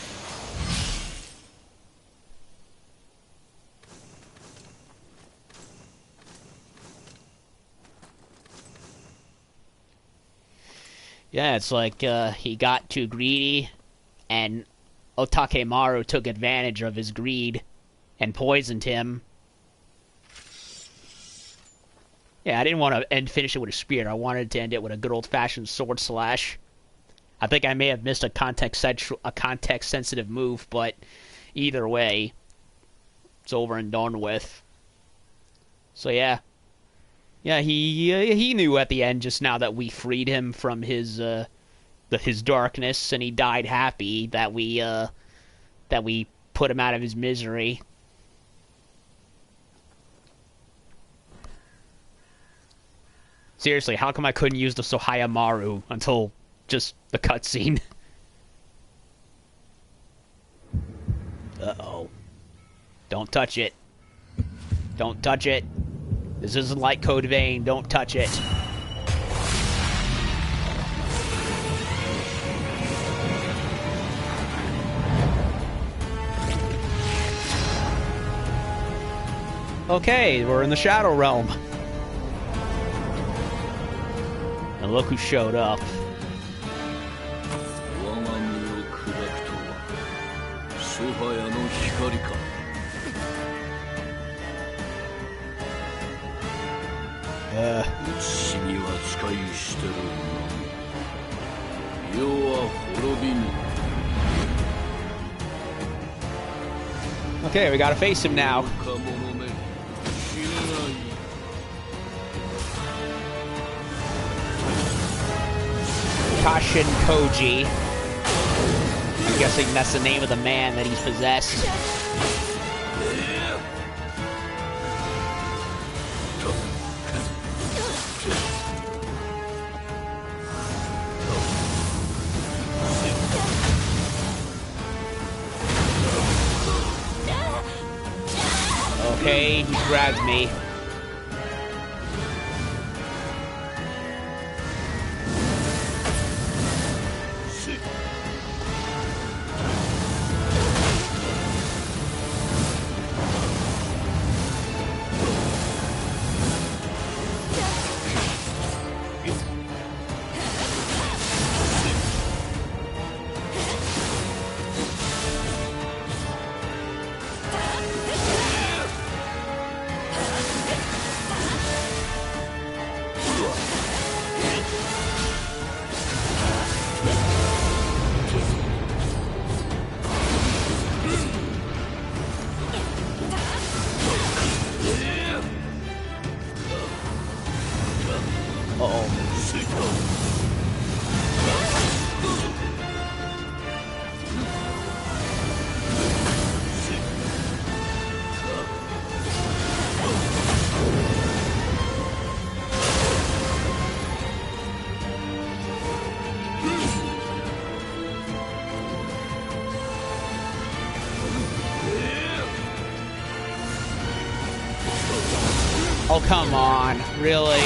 Yeah, it's like he got too greedy, and Otakemaru took advantage of his greed and poisoned him. Yeah, I didn't want to finish it with a spear. I wanted to end it with a good old-fashioned sword slash. I think I may have missed a context-sensitive move, but either way, it's over and done with. So yeah, he knew at the end just now that we freed him from his his darkness, and he died happy that we put him out of his misery. Seriously, how come I couldn't use the Sohayamaru until just the cutscene? Uh-oh. Don't touch it. Don't touch it. This isn't like Code Vein. Don't touch it. Okay, we're in the Shadow Realm. And look who showed up. Okay, we gotta face him now. Kashin Koji. I'm guessing that's the name of the man that he's possessed. Okay, he grabbed me. Oh, come on. Really?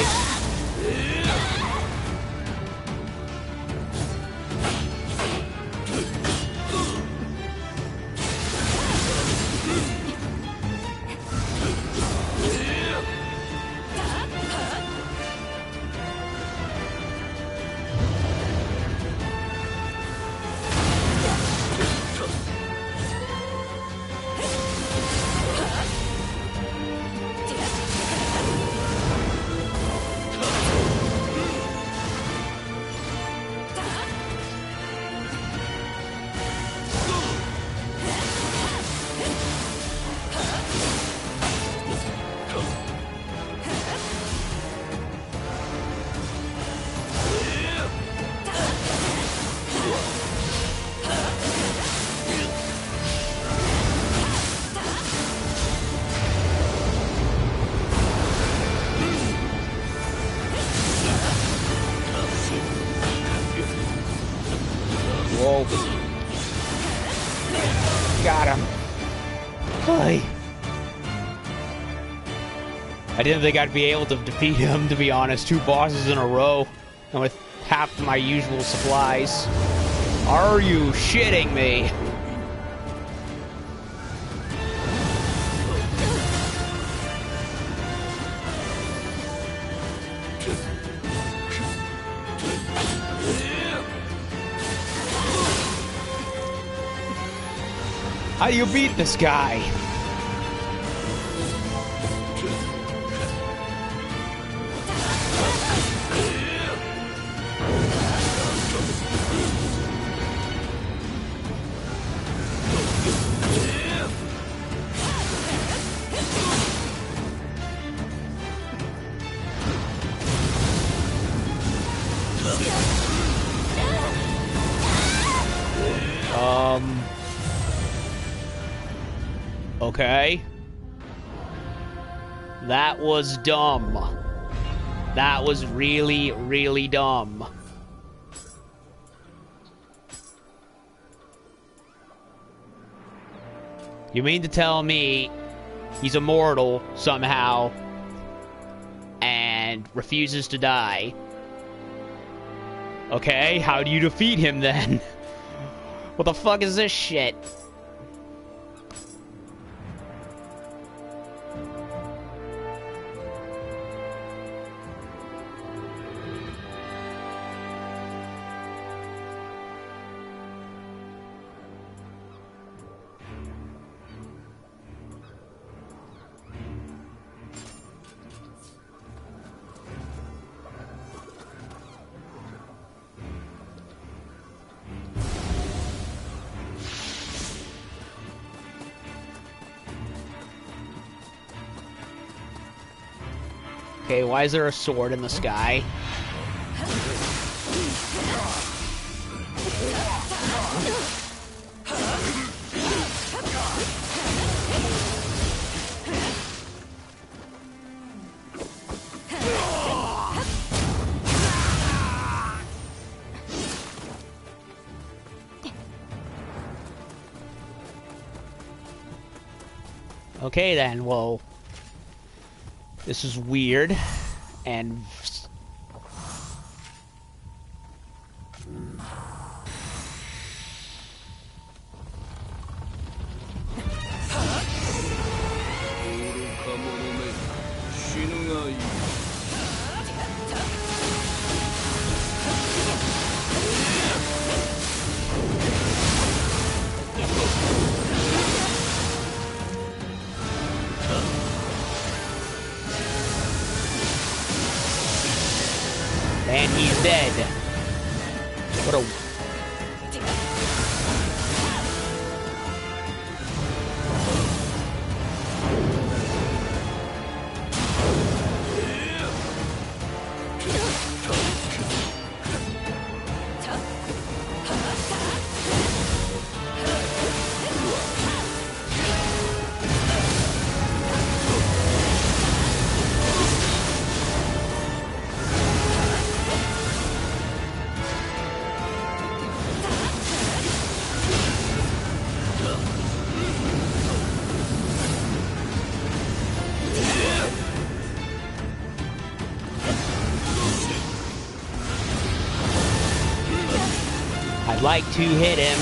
Whoa. Got him. Hi. I didn't think I'd be able to defeat him, to be honest. 2 bosses in a row, and with half my usual supplies. Are you shitting me? How do you beat this guy? Okay. That was dumb. That was really, really dumb. You mean to tell me he's immortal somehow and refuses to die? Okay, how do you defeat him then? What the fuck is this shit? Okay, why is there a sword in the sky? Okay then, well, this is weird, and he's dead. What a... I'd like to hit him.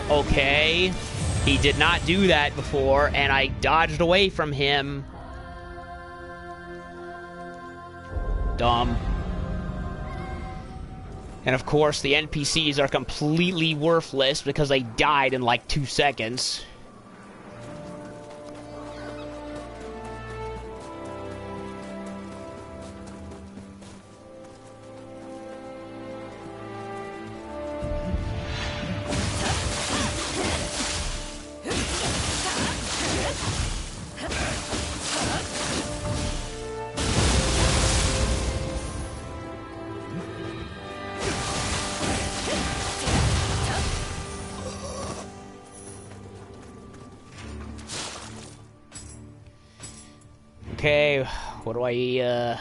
Okay. He did not do that before, and I dodged away from him. Dumb. And of course, the NPCs are completely worthless because they died in like 2 seconds. Okay, what do I,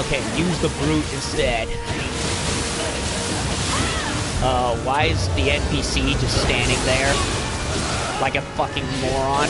Okay, use the brute instead. Why is the NPC just standing there? Like a fucking moron?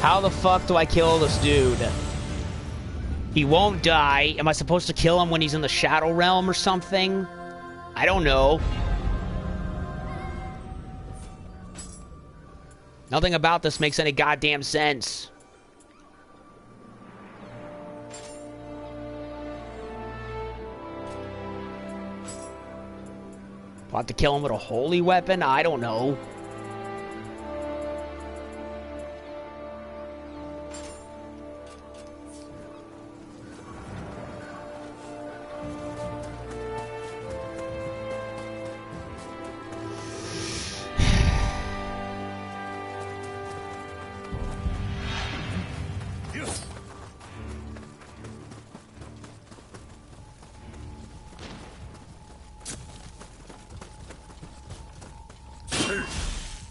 How the fuck do I kill this dude? He won't die. Am I supposed to kill him when he's in the Shadow Realm or something? I don't know. Nothing about this makes any goddamn sense. Do I have to kill him with a holy weapon? I don't know.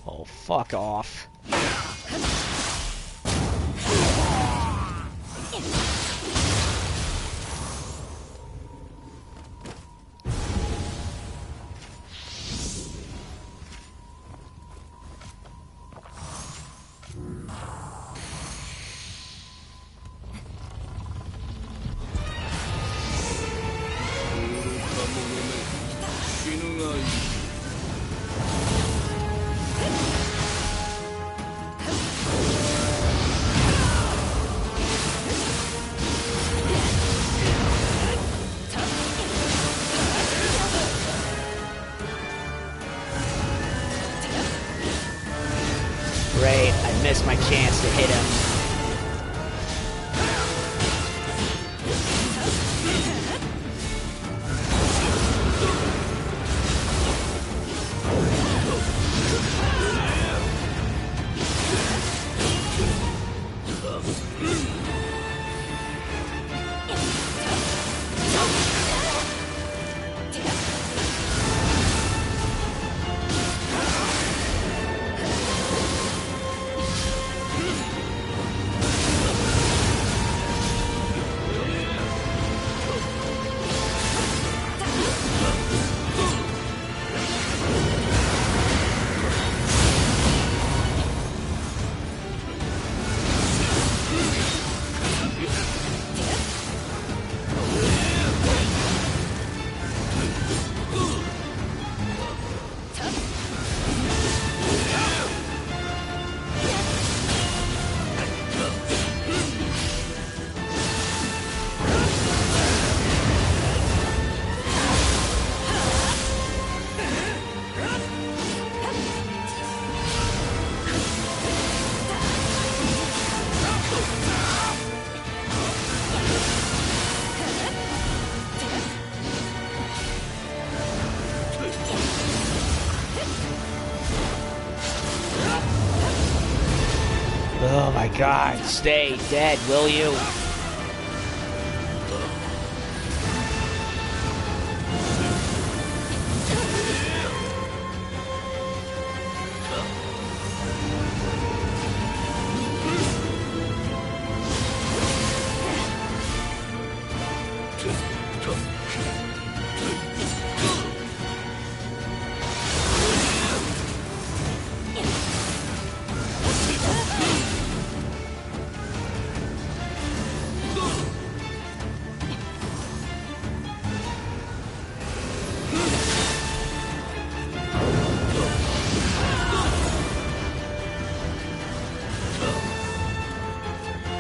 Oh, fuck off. Great, I missed my chance to hit him. Oh my god, stay dead, will you?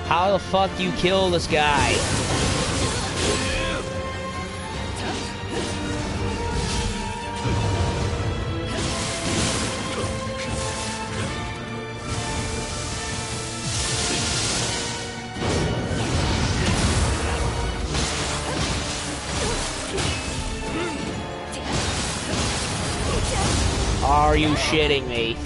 How the fuck you kill this guy? Are you shitting me?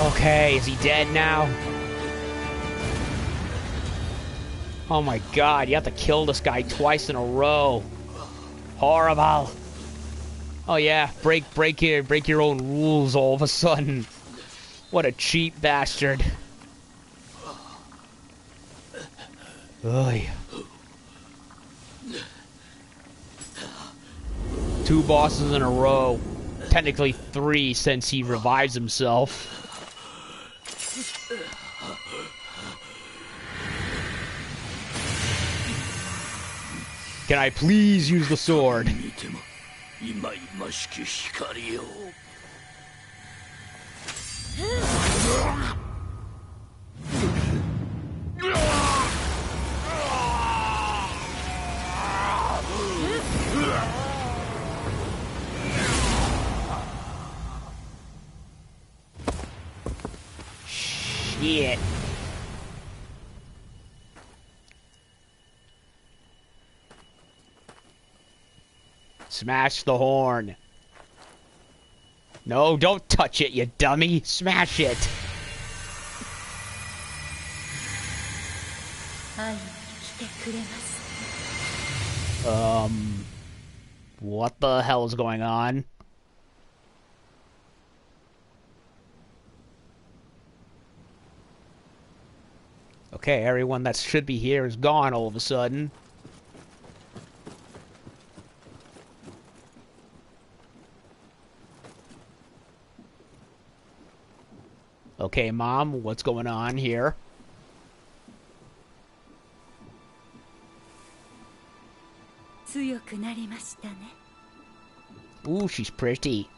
Okay, is he dead now? Oh my god, you have to kill this guy twice in a row. Horrible. Oh yeah, break your own rules all of a sudden. What a cheap bastard. Ugh. 2 bosses in a row. Technically 3 since he revives himself. Can I please use the sword? Shit. Smash the horn. No, don't touch it, you dummy. Smash it. What the hell is going on? Okay, everyone that should be here is gone all of a sudden. Okay, Mom, what's going on here? Ooh, she's pretty.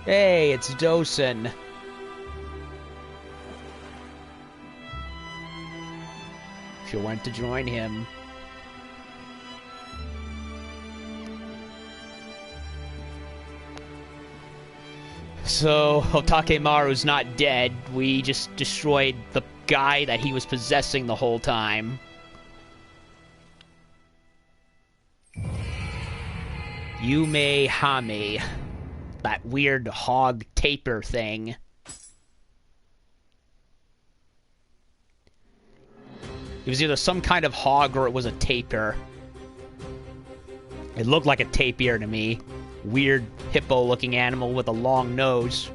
Hey, it's Dosen. She went to join him. So, Otakemaru's not dead. We just destroyed the guy that he was possessing the whole time. Yume Hame. That weird hog taper thing. It was either some kind of hog or it was a tapir. It looked like a tapir to me. Weird hippo-looking animal with a long nose.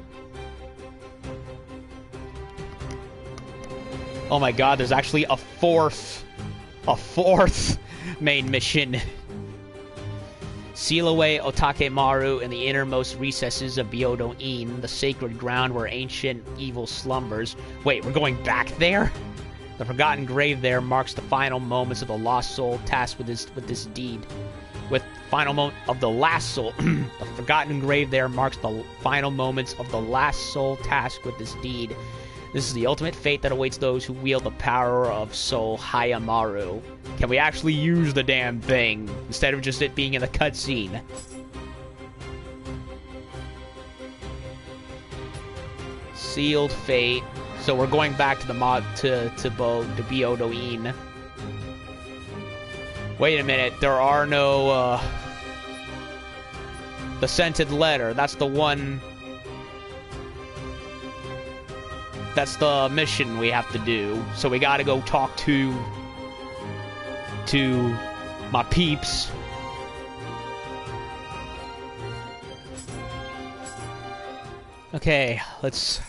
Oh my god, there's actually a fourth main mission. Seal away Otakemaru in the innermost recesses of Byodo-in, the sacred ground where ancient evil slumbers. Wait, we're going back there? The forgotten grave there marks the final moments of the lost soul tasked with this deed. With final moment of the last soul, the forgotten grave there marks the final moments of the last soul tasked with this deed. This is the ultimate fate that awaits those who wield the power of Soul Hayamaru. Can we actually use the damn thing instead of just it being in the cutscene? Sealed fate. So we're going back to the mod to Byodo-in. Wait a minute, there are no the scented letter. That's the one. That's the mission we have to do. So we gotta go talk to my peeps. Okay, let's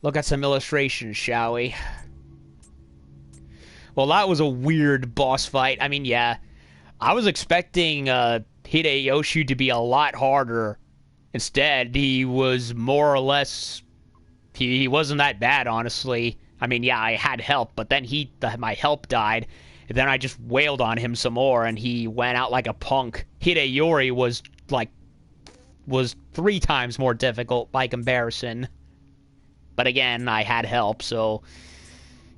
look at some illustrations, shall we? Well, that was a weird boss fight. I mean, yeah, I was expecting Hideyoshi to be a lot harder. Instead, he was more or less... He wasn't that bad, honestly. I mean, yeah, I had help, but then my help died. And then I just wailed on him some more, and he went out like a punk. Hideyori was 3 times more difficult by comparison. But again, I had help, so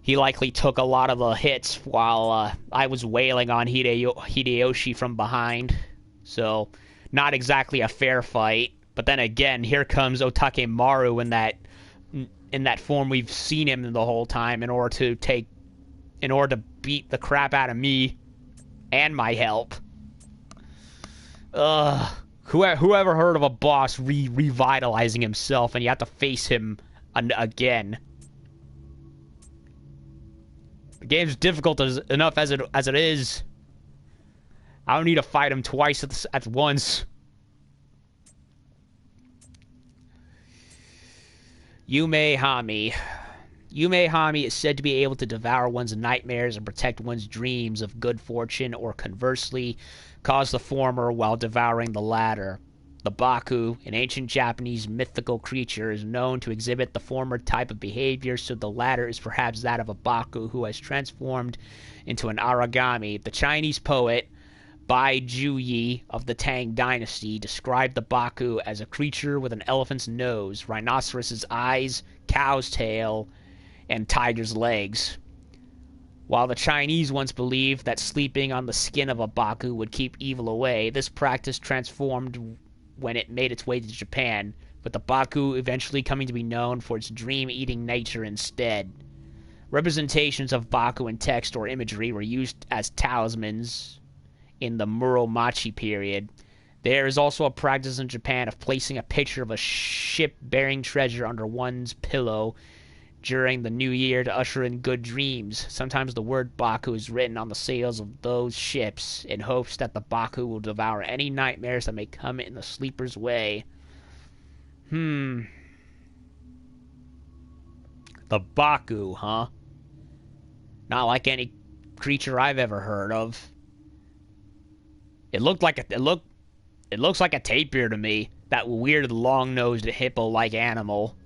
he likely took a lot of the hits while I was wailing on Hideyoshi from behind. So, not exactly a fair fight. But then again, here comes Otakemaru in that form we've seen him the whole time in order to beat the crap out of me and my help. Whoever heard of a boss revitalizing himself and you have to face him again? The game's difficult enough as it is. I don't need to fight him twice at once. Yume Hami. Yume Hami is said to be able to devour one's nightmares and protect one's dreams of good fortune, or conversely, cause the former while devouring the latter. The Baku, an ancient Japanese mythical creature, is known to exhibit the former type of behavior, so the latter is perhaps that of a Baku who has transformed into an Aragami. The Chinese poet Bai Juyi of the Tang Dynasty described the Baku as a creature with an elephant's nose, rhinoceros's eyes, cow's tail, and tiger's legs. While the Chinese once believed that sleeping on the skin of a Baku would keep evil away, this practice transformed when it made its way to Japan, with the Baku eventually coming to be known for its dream-eating nature instead. Representations of Baku in text or imagery were used as talismans in the Muromachi period. There is also a practice in Japan of placing a picture of a ship bearing treasure under one's pillow during the new year to usher in good dreams. Sometimes the word Baku is written on the sails of those ships in hopes that the Baku will devour any nightmares that may come in the sleeper's way. The Baku, huh? Not like any creature I've ever heard of. It looks like a tapir to me. That weird long-nosed hippo-like animal.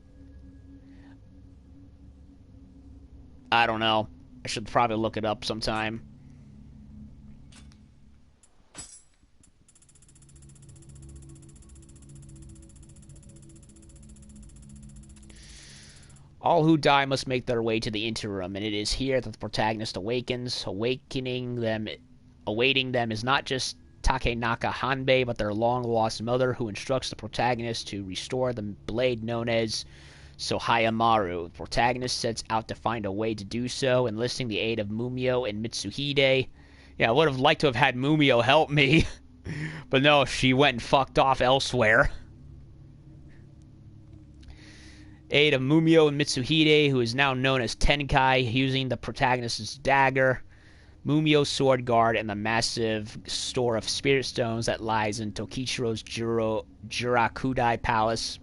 I don't know. I should probably look it up sometime. All who die must make their way to the interim, and it is here that the protagonist awakens. Awaiting them is not just Takenaka Hanbei, but their long-lost mother, who instructs the protagonist to restore the blade known as Sohayamaru. The protagonist sets out to find a way to do so, enlisting the aid of Mumio and Mitsuhide. Yeah, I would have liked to have had Mumio help me, but no, she went and fucked off elsewhere. Aid of Mumio and Mitsuhide, who is now known as Tenkai, using the protagonist's dagger, Mumio's sword guard, and the massive store of spirit stones that lies in Tokichiro's Jurakudai Palace.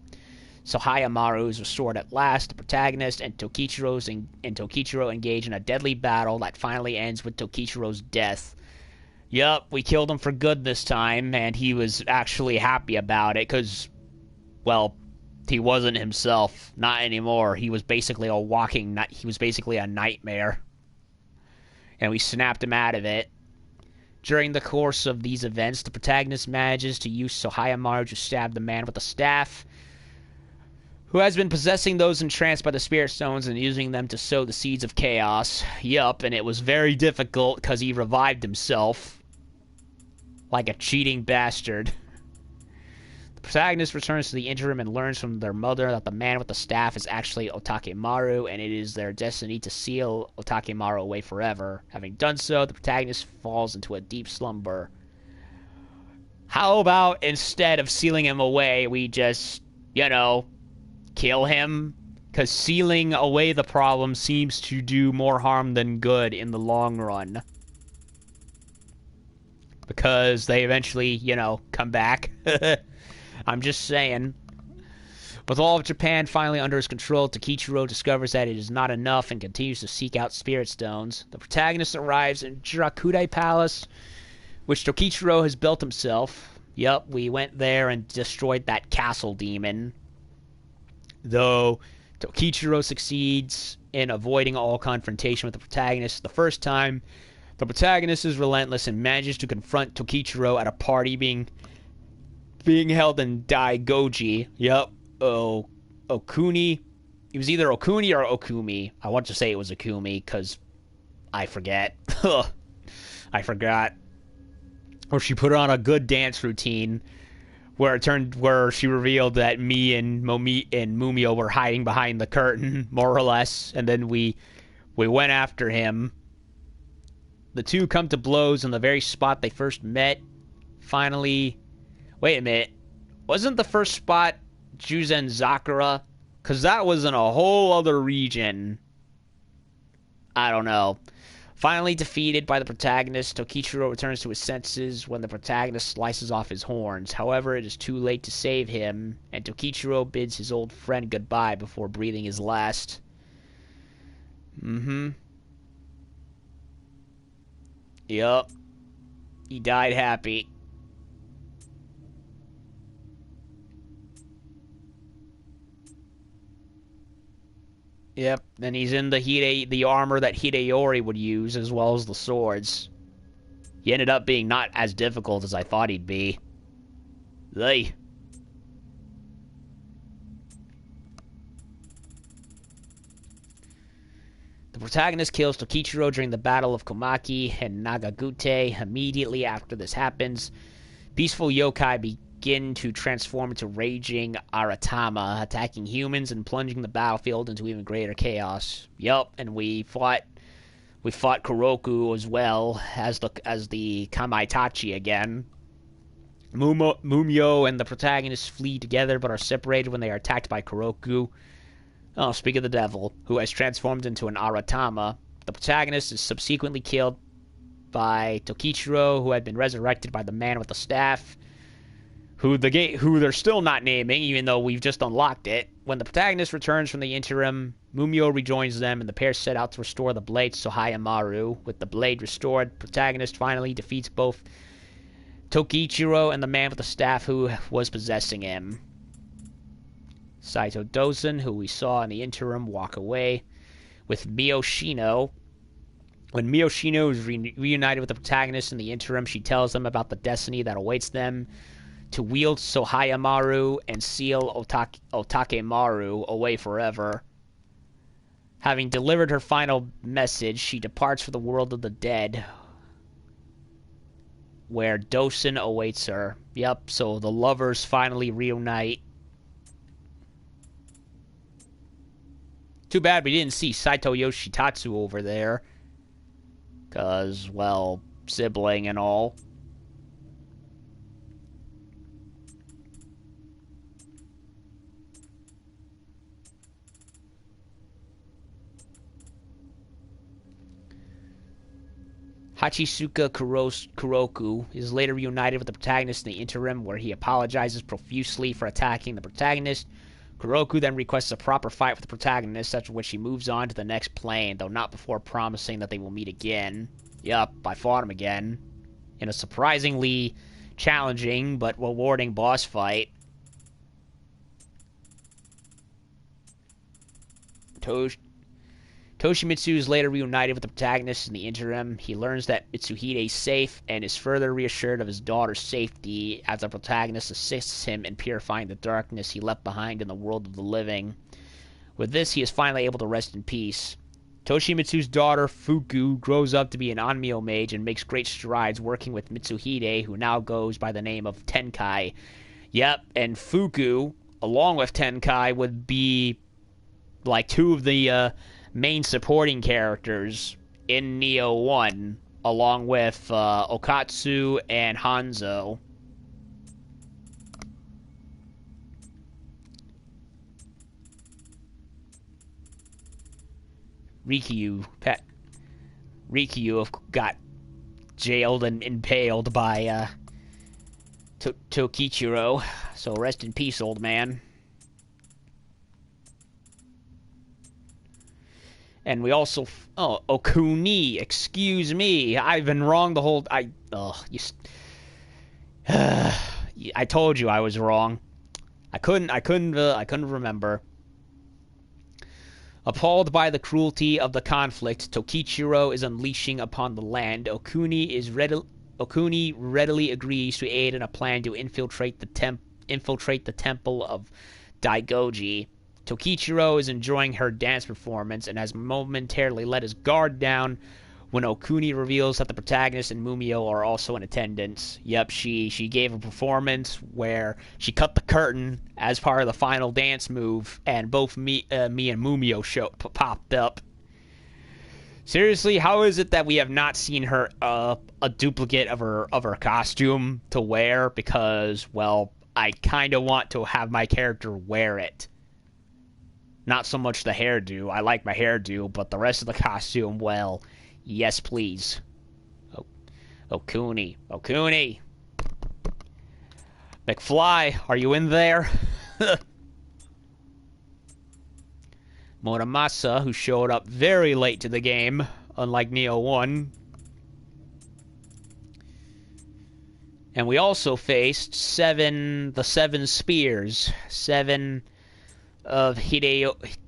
So Hayamaru is restored at last. The protagonist and Tokichiro engage in a deadly battle that finally ends with Tokichiro's death. Yup, we killed him for good this time, and he was actually happy about it, because, well, he wasn't himself. Not anymore. He was basically a nightmare. And we snapped him out of it. During the course of these events, the protagonist manages to use Hayamaru to stab the man with a staff, who has been possessing those entranced by the spirit stones and using them to sow the seeds of chaos. Yup, and it was very difficult because he revived himself like a cheating bastard. The protagonist returns to the interim and learns from their mother that the man with the staff is actually Otakemaru, and it is their destiny to seal Otakemaru away forever. Having done so, the protagonist falls into a deep slumber. How about instead of sealing him away, we just, kill him? Because sealing away the problem seems to do more harm than good in the long run. Because they eventually, come back. I'm just saying. With all of Japan finally under his control, Tokichiro discovers that it is not enough and continues to seek out spirit stones. The protagonist arrives in Jurakudai Palace, which Tokichiro has built himself. Yup, we went there and destroyed that castle demon. Though Tokichiro succeeds in avoiding all confrontation with the protagonist the first time, the protagonist is relentless and manages to confront Tokichiro at a party being held in Daigoji. Yup. Okuni. It was either Okuni or Okumi. I want to say it was Okumi, because I forget. I forgot. Or she put on a good dance routine where she revealed that me and Mumio were hiding behind the curtain, more or less, and then we went after him. The two come to blows in the very spot they first met. Finally, wait a minute. Wasn't the first spot Juzen Zakura? Because that was in a whole other region. I don't know. Finally defeated by the protagonist, Tokichiro returns to his senses when the protagonist slices off his horns. However, it is too late to save him, and Tokichiro bids his old friend goodbye before breathing his last. Yup. He died happy. Yep, and he's in the armor that Hideyori would use, as well as the swords. He ended up being not as difficult as I thought he'd be. The protagonist kills Tokichiro during the Battle of Komaki and Nagagute. Immediately after this happens, peaceful yokai begin to transform into raging Aratama, attacking humans and plunging the battlefield into even greater chaos. Yup, and we fought Kuroku as well as the Kamaitachi again. Mumio and the protagonist flee together but are separated when they are attacked by Kuroku. Oh, speak of the devil, who has transformed into an Aratama. The protagonist is subsequently killed by Tokichiro, who had been resurrected by the man with the staff, who they're still not naming, even though we've just unlocked it. When the protagonist returns from the interim, Mumio rejoins them, and the pair set out to restore the blade to Hayamaru. With the blade restored, protagonist finally defeats both Tokichiro and the man with the staff who was possessing him. Saito Dozen, who we saw in the interim, walk away with Miyoshino. When Miyoshino is reunited with the protagonist in the interim, she tells them about the destiny that awaits them to wield Sohayamaru and seal Otakemaru away forever. Having delivered her final message, she departs for the world of the dead, where Dosen awaits her. Yep, so the lovers finally reunite. Too bad we didn't see Saito Yoshitatsu over there. 'Cause, well, sibling and all. Hachisuka Kuroku is later reunited with the protagonist in the interim, where he apologizes profusely for attacking the protagonist. Kuroku then requests a proper fight with the protagonist, after which he moves on to the next plane, though not before promising that they will meet again. Yup, I fought him again. In a surprisingly challenging but rewarding boss fight. Toshimitsu is later reunited with the protagonist in the interim. He learns that Mitsuhide is safe and is further reassured of his daughter's safety as the protagonist assists him in purifying the darkness he left behind in the world of the living. With this, he is finally able to rest in peace. Toshimitsu's daughter, Fuku, grows up to be an Onmyo mage and makes great strides working with Mitsuhide, who now goes by the name of Tenkai. Yep, and Fuku, along with Tenkai, would be like two of the main supporting characters in Nioh 1, along with Okatsu and Hanzo. Rikyu got jailed and impaled by Tokichiro, so rest in peace, old man. And we also... Oh, Okuni. Excuse me. I've been wrong the whole... I told you I was wrong. I couldn't remember. Appalled by the cruelty of the conflict Tokichiro is unleashing upon the land, Okuni readily agrees to aid in a plan to infiltrate the temple of Daigoji. Tokichiro is enjoying her dance performance and has momentarily let his guard down when Okuni reveals that the protagonist and Mumio are also in attendance. Yep, she gave a performance where she cut the curtain as part of the final dance move, and both me and Mumio popped up. Seriously, how is it that we have not seen her a duplicate of her costume to wear? Because, well, I kind of want to have my character wear it. Not so much the hairdo. I like my hairdo, but the rest of the costume, well, yes, please. Okuni. McFly, are you in there? Muramasa, who showed up very late to the game, unlike Nioh 1. And we also faced the seven spears. 7 of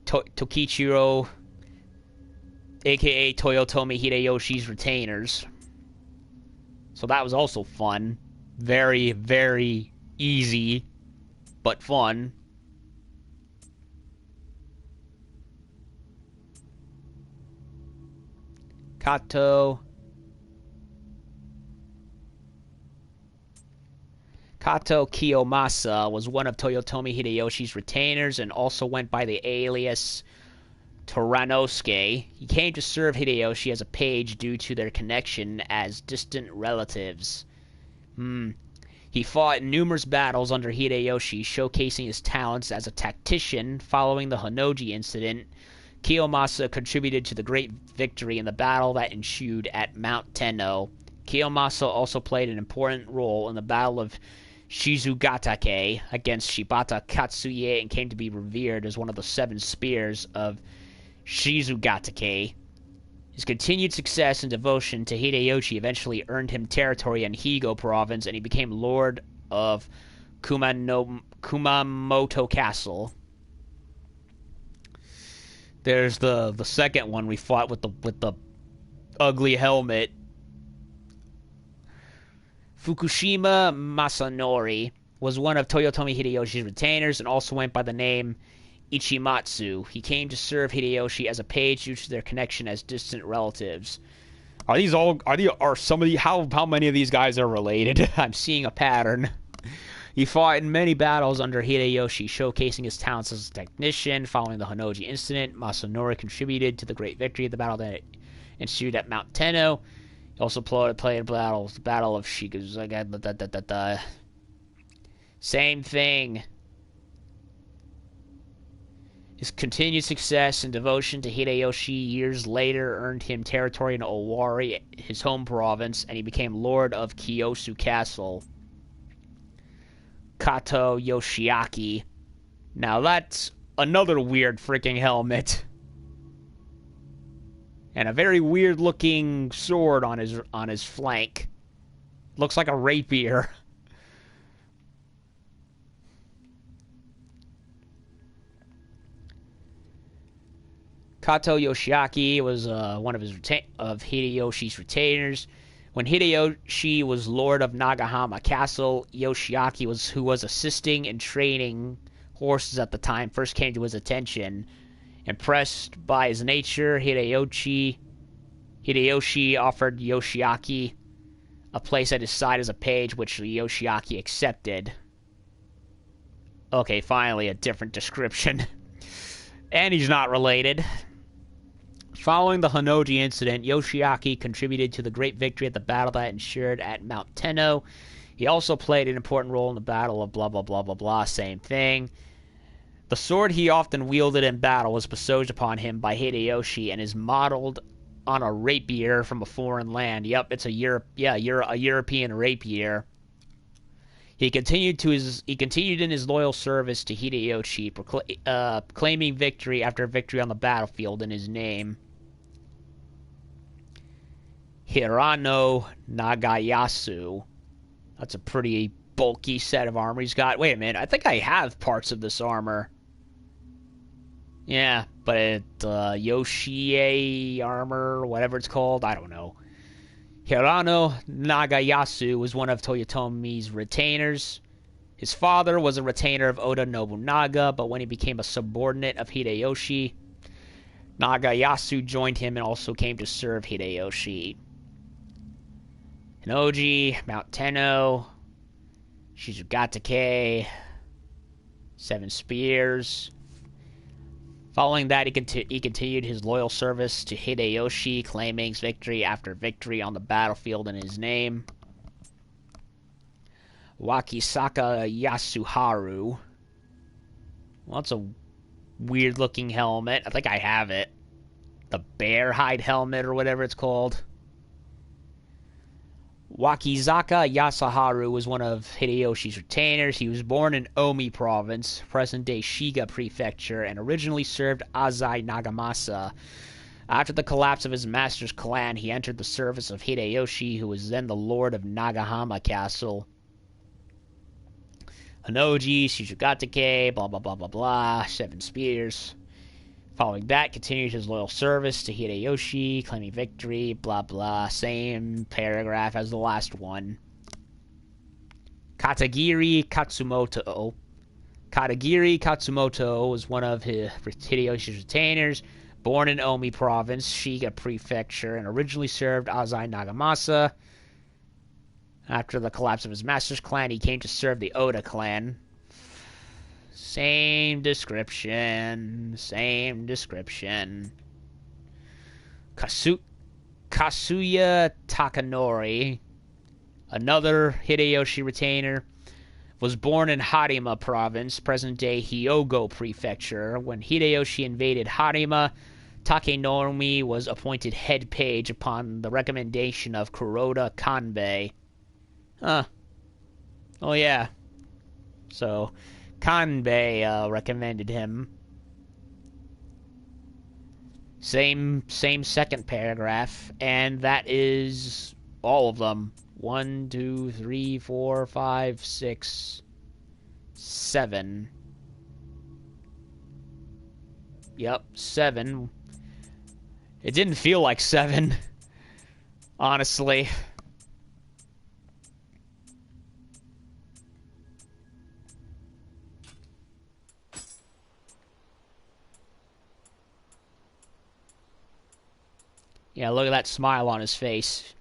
Tokichiro, aka Toyotomi Hideyoshi's retainers. So that was also fun. Very, very easy, but fun. Kato Kiyomasa was one of Toyotomi Hideyoshi's retainers and also went by the alias Toranosuke. He came to serve Hideyoshi as a page due to their connection as distant relatives. He fought in numerous battles under Hideyoshi, showcasing his talents as a tactician. Following the Honoji incident, Kiyomasa contributed to the great victory in the battle that ensued at Mount Tenno. Kiyomasa also played an important role in the Battle of Shizugatake against Shibata Katsuye and came to be revered as one of the 7 spears of Shizugatake. His continued success and devotion to Hideyoshi eventually earned him territory in Higo province, and he became lord of Kumamoto Castle. There's the second one we fought with the ugly helmet. Fukushima Masanori was one of Toyotomi Hideyoshi's retainers and also went by the name Ichimatsu. He came to serve Hideyoshi as a page due to their connection as distant relatives. How many of these guys are related? I'm seeing a pattern. He fought in many battles under Hideyoshi, showcasing his talents as a technician. Following the Honoji incident, Masanori contributed to the great victory of the battle that ensued at Mount Tenno. He also played the battle of Shizugatake. Same thing. His continued success and devotion to Hideyoshi years later earned him territory in Owari, his home province, and he became Lord of Kiyosu Castle. Kato Yoshiaki. Now that's another weird freaking helmet. And a very weird looking sword on his flank. Looks like a rapier. Kato Yoshiaki was one of Hideyoshi's retainers. When Hideyoshi was lord of Nagahama Castle, Yoshiaki, who was assisting and training horses at the time, first came to his attention. Impressed by his nature, Hideyoshi offered Yoshiaki a place at his side as a page, which Yoshiaki accepted. Okay, finally a different description. And he's not related. Following the Honnouji incident, Yoshiaki contributed to the great victory at the battle that ensued at Mount Tenno. He also played an important role in the battle of blah blah blah blah blah, same thing. The sword he often wielded in battle was bestowed upon him by Hideyoshi and is modeled on a rapier from a foreign land. Yep, it's a European rapier. He continued in his loyal service to Hideyoshi, claiming victory after victory on the battlefield in his name. Hirano Nagayasu. That's a pretty bulky set of armor he's got. Wait a minute, I think I have parts of this armor. Yeah, but Yoshie armor, whatever it's called, I don't know. Hirano Nagayasu was one of Toyotomi's retainers. His father was a retainer of Oda Nobunaga, but when he became a subordinate of Hideyoshi, Nagayasu joined him and also came to serve Hideyoshi. Hinoji, Mount Tenno, Shizugatake, Seven Spears. Following that, he continued his loyal service to Hideyoshi, claiming victory after victory on the battlefield in his name. Wakisaka Yasuharu. Well, that's a weird-looking helmet. I think I have it. The bear hide helmet or whatever it's called. Wakizaka Yasuharu was one of Hideyoshi's retainers. He was born in Omi Province, present-day Shiga Prefecture, and originally served Azai Nagamasa. After the collapse of his master's clan, he entered the service of Hideyoshi, who was then the lord of Nagahama Castle. Hinoji, Shizugatake, blah blah blah blah blah, Seven Spears. Following that, continued his loyal service to Hideyoshi, claiming victory, blah blah, same paragraph as the last one. Katagiri Katsumoto. Katagiri Katsumoto was one of Hideyoshi's retainers, born in Omi Province, Shiga Prefecture, and originally served Azai Nagamasa. After the collapse of his master's clan, he came to serve the Oda clan. Same description. Kasuya Takanori, another Hideyoshi retainer, was born in Harima Province, present-day Hyogo Prefecture. When Hideyoshi invaded Harima, Takanori was appointed head page upon the recommendation of Kuroda Kanbei. Huh. Oh yeah. So Kanbei recommended him. Same second paragraph, and that is all of them. 1, 2, 3, 4, 5, 6, 7. Yep, 7. It didn't feel like 7, honestly. Yeah, look at that smile on his face.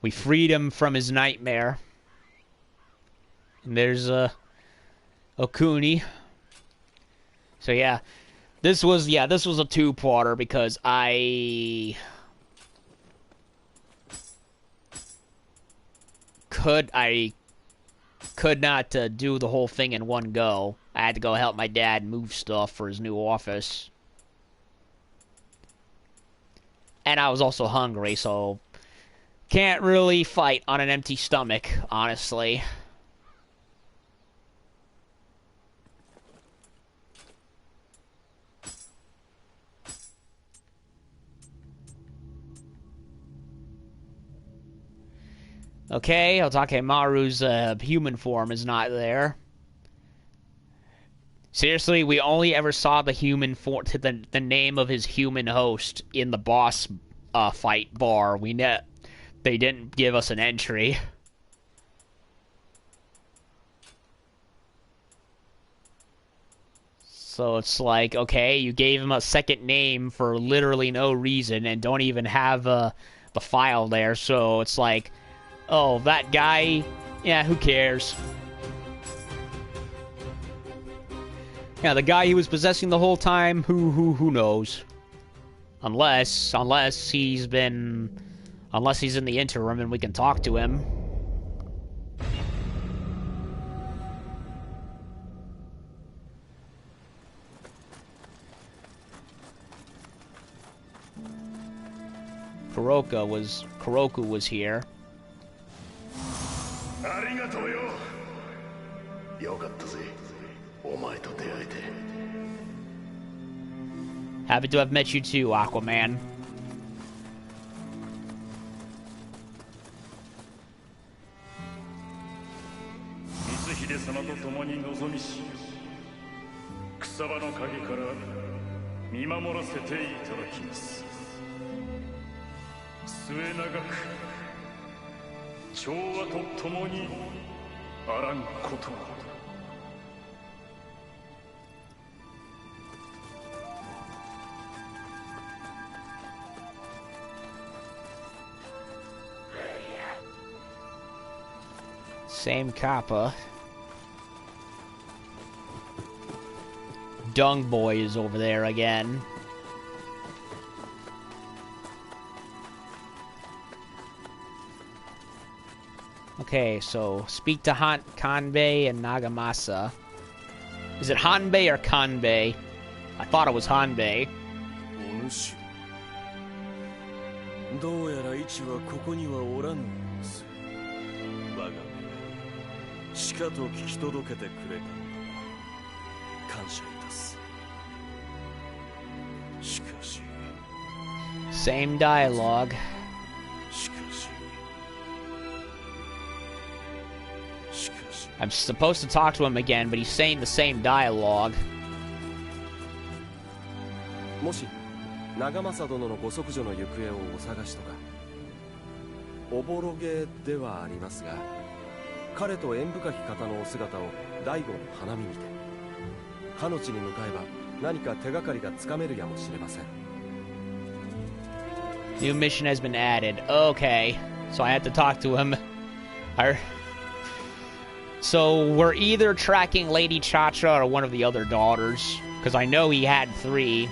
We freed him from his nightmare. And there's Okuni. So yeah, this was a two-parter because I could not do the whole thing in one go. I had to go help my dad move stuff for his new office. And I was also hungry, so can't really fight on an empty stomach, honestly. Okay, Otakemaru's human form is not there. Seriously, we only ever saw the human form, the name of his human host in the boss fight bar. They didn't give us an entry. So it's like, okay, you gave him a second name for literally no reason and don't even have the file there. So it's like, oh, that guy, yeah, who cares? Yeah, the guy he was possessing the whole time, who knows? Unless he's in the interim and we can talk to him. Kuroku was here. Happy to have met you too, Aquaman. Same kappa. Dung Boy is over there again. Okay, so speak to Kanbei and Nagamasa. Is it Hanbei or Kanbei? I thought it was Hanbei. どうやら一はここにはおらんのです。我が目がしかと聞き届けてくれたのだが感謝いたす。しかし Same dialogue. しかし I'm supposed to talk to him again, but he's saying the same dialogue. もし長政殿のご息女の行方をお探しとか、おぼろげではありますが、彼と縁深き方のお姿を大悟の花見にて、かの地に向かえば何か手がかりがつかめるやもしれません。New mission has been added. Okay, so I had to talk to him. So we're either tracking Lady Chacha or one of the other daughters, because I know he had 3.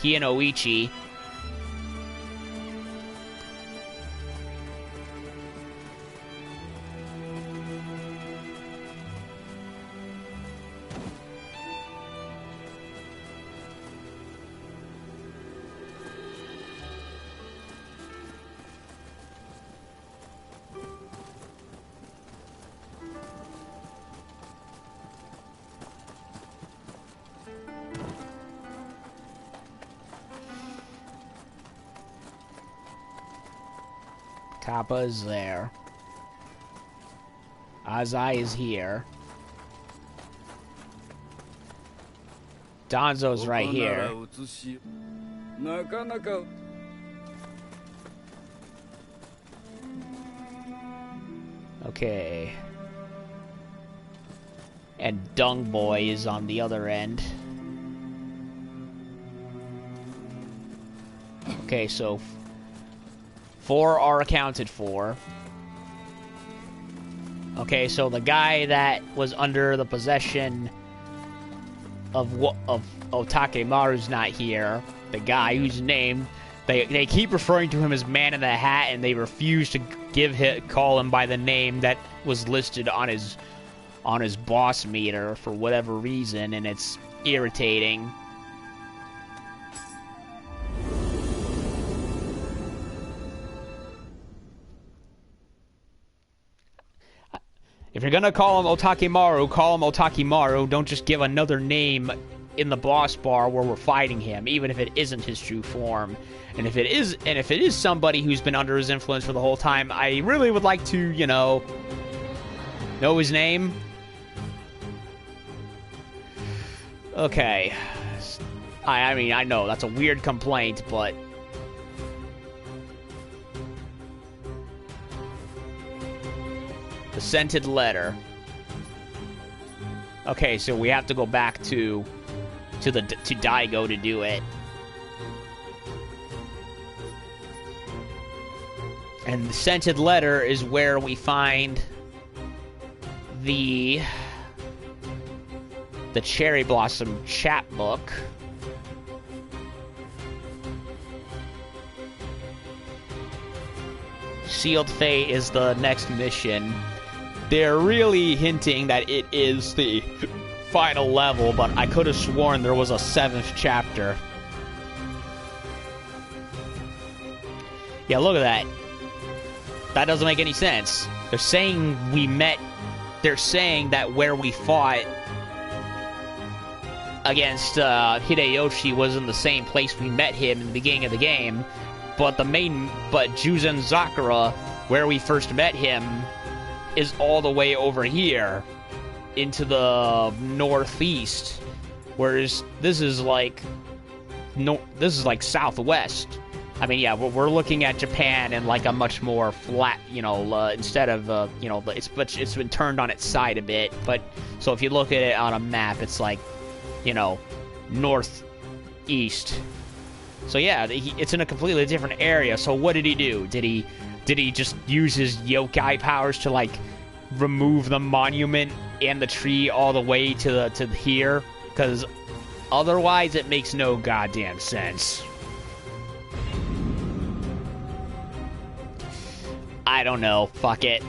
He and Oichi. Kappa is there. Azai is here. Danzo's right here. Okay. And Dung Boy is on the other end. Okay, so 4 are accounted for. Okay, so the guy that was under the possession of Otakemaru's not here. The guy whose name they keep referring to him as Man in the Hat, and they refuse to call him by the name that was listed on his boss meter for whatever reason, and it's irritating. If you're gonna call him Otakimaru, call him Otakimaru. Don't just give another name in the boss bar where we're fighting him, even if it isn't his true form. And if it is somebody who's been under his influence for the whole time, I really would like to, you know his name. Okay. I mean, I know that's a weird complaint, but the scented letter. Okay, so we have to go back to Daigo to do it. And the scented letter is where we find the Cherry Blossom chapbook. Sealed Fate is the next mission. They're really hinting that it is the final level, but I could have sworn there was a 7th chapter. Yeah, look at that. That doesn't make any sense. They're saying that where we fought against Hideyoshi was in the same place we met him in the beginning of the game, but Juzen Sakura, where we first met him, is all the way over here into the northeast, whereas this is like southwest. I mean, yeah, we're looking at Japan in like a much more flat, instead of it's been turned on its side a bit. But so if you look at it on a map, it's like, northeast. So yeah, it's in a completely different area. So what did he do? Did he just use his yokai powers to like remove the monument and the tree all the way to here? Because otherwise, it makes no goddamn sense. I don't know. Fuck it.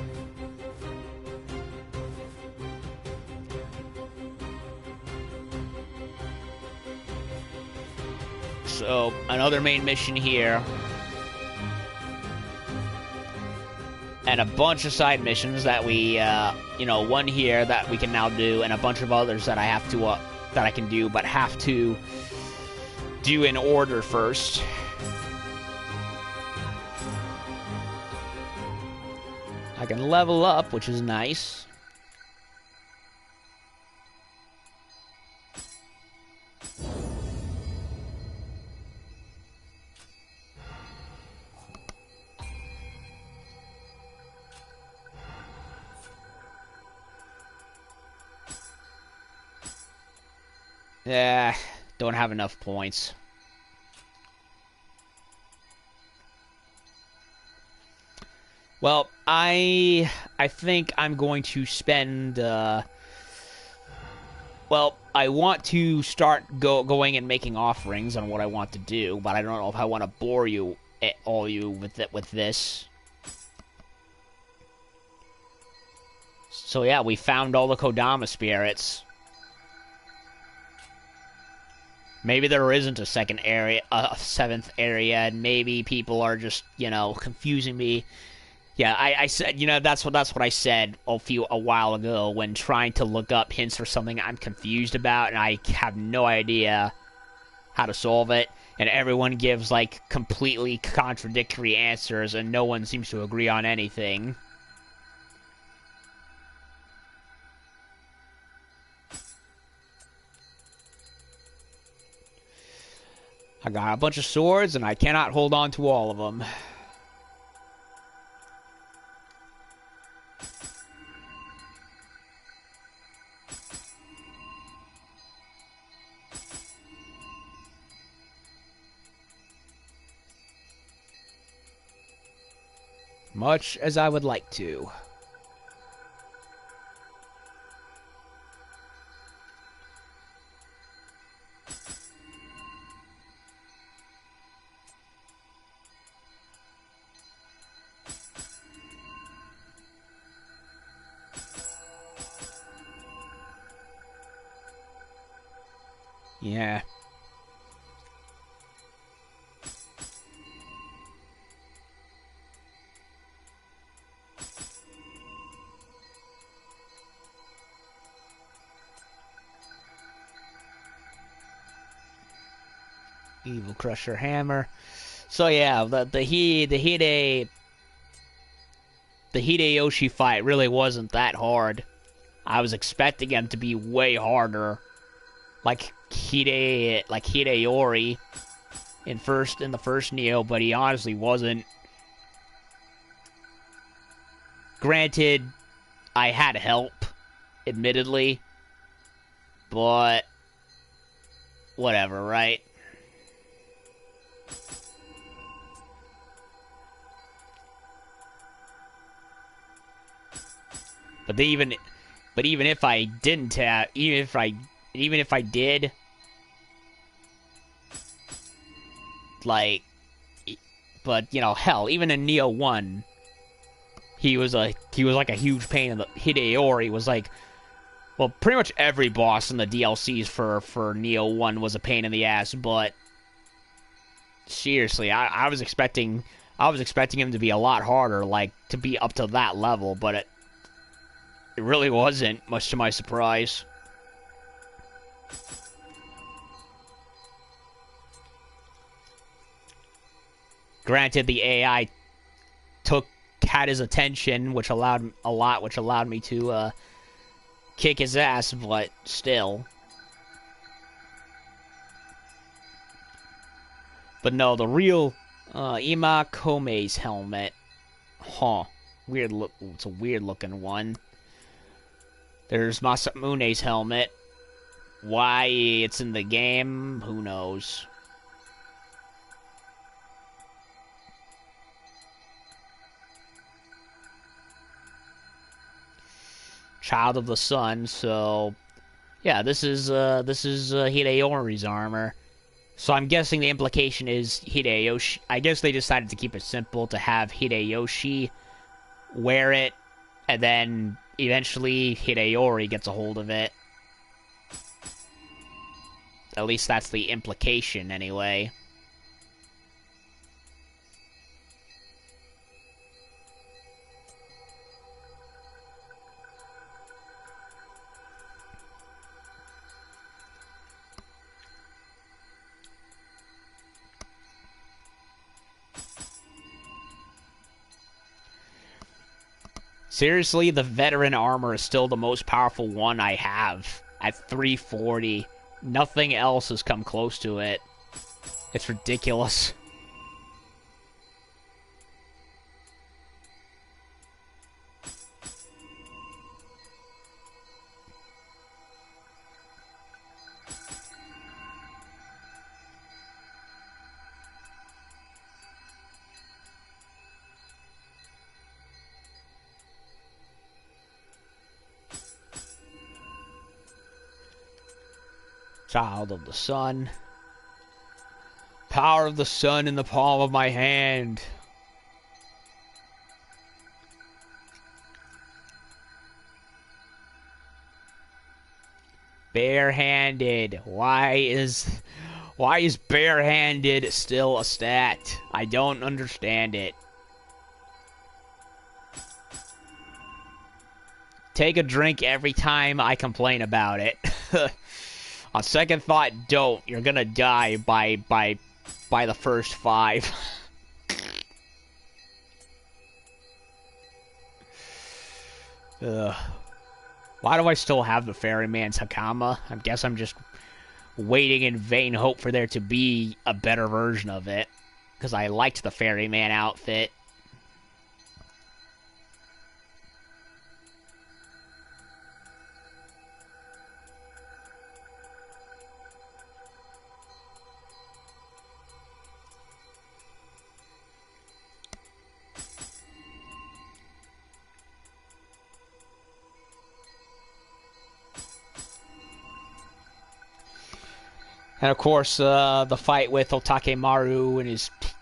So, another main mission here. And a bunch of side missions that we, one here that we can now do, and a bunch of others that I have to, that I can do, but have to do in order first. I can level up, which is nice. Yeah, don't have enough points. Well, I think I'm going to spend, well, I want to start going and making offerings on what I want to do, but I don't know if I want to bore you with this. So yeah, we found all the Kodama spirits. Maybe there isn't a second area, a 7th area, and maybe people are just, confusing me. Yeah, I said, that's what I said a while ago when trying to look up hints for something I'm confused about, and I have no idea how to solve it, and everyone gives, like, completely contradictory answers, and no one seems to agree on anything. I got a bunch of swords, and I cannot hold on to all of them. Much as I would like to. Yeah. Evil Crusher Hammer. So yeah, the Hideyoshi fight really wasn't that hard. I was expecting him to be way harder, like Hideyori in the first Nioh, but he honestly wasn't. Granted, I had help, admittedly, but whatever, right? But even if I didn't have, even if I did, like, but you know, hell, even in Nioh 1, he was like a huge pain in the Hideyori was like, well, pretty much every boss in the DLCs for Nioh 1 was a pain in the ass, but seriously, I was expecting him to be a lot harder, like to be up to that level, but it really wasn't, much to my surprise. Granted, the AI had his attention, which allowed me to kick his ass, but still. But no, the real Ima Kome's helmet. Huh. Weird look. It's a weird looking one. There's Masamune's helmet. Why it's in the game, who knows. Child of the Sun, so yeah, this is Hideyori's armor. So I'm guessing the implication is Hideyoshi. I guess they decided to keep it simple to have Hideyoshi wear it, and then eventually Hideyori gets a hold of it. At least that's the implication, anyway. Seriously, the veteran armor is still the most powerful one I have at 340. Nothing else has come close to it. It's ridiculous. Child of the Sun. Power of the sun in the palm of my hand. Barehanded. Why is barehanded still a stat? I don't understand it. Take a drink every time I complain about it. On second thought, don't. You're gonna die by the first 5. Ugh. Why do I still have the Ferryman's Hakama? I guess I'm just waiting in vain hope for there to be a better version of it. Because I liked the Ferryman outfit. And of course, the fight with Otakemaru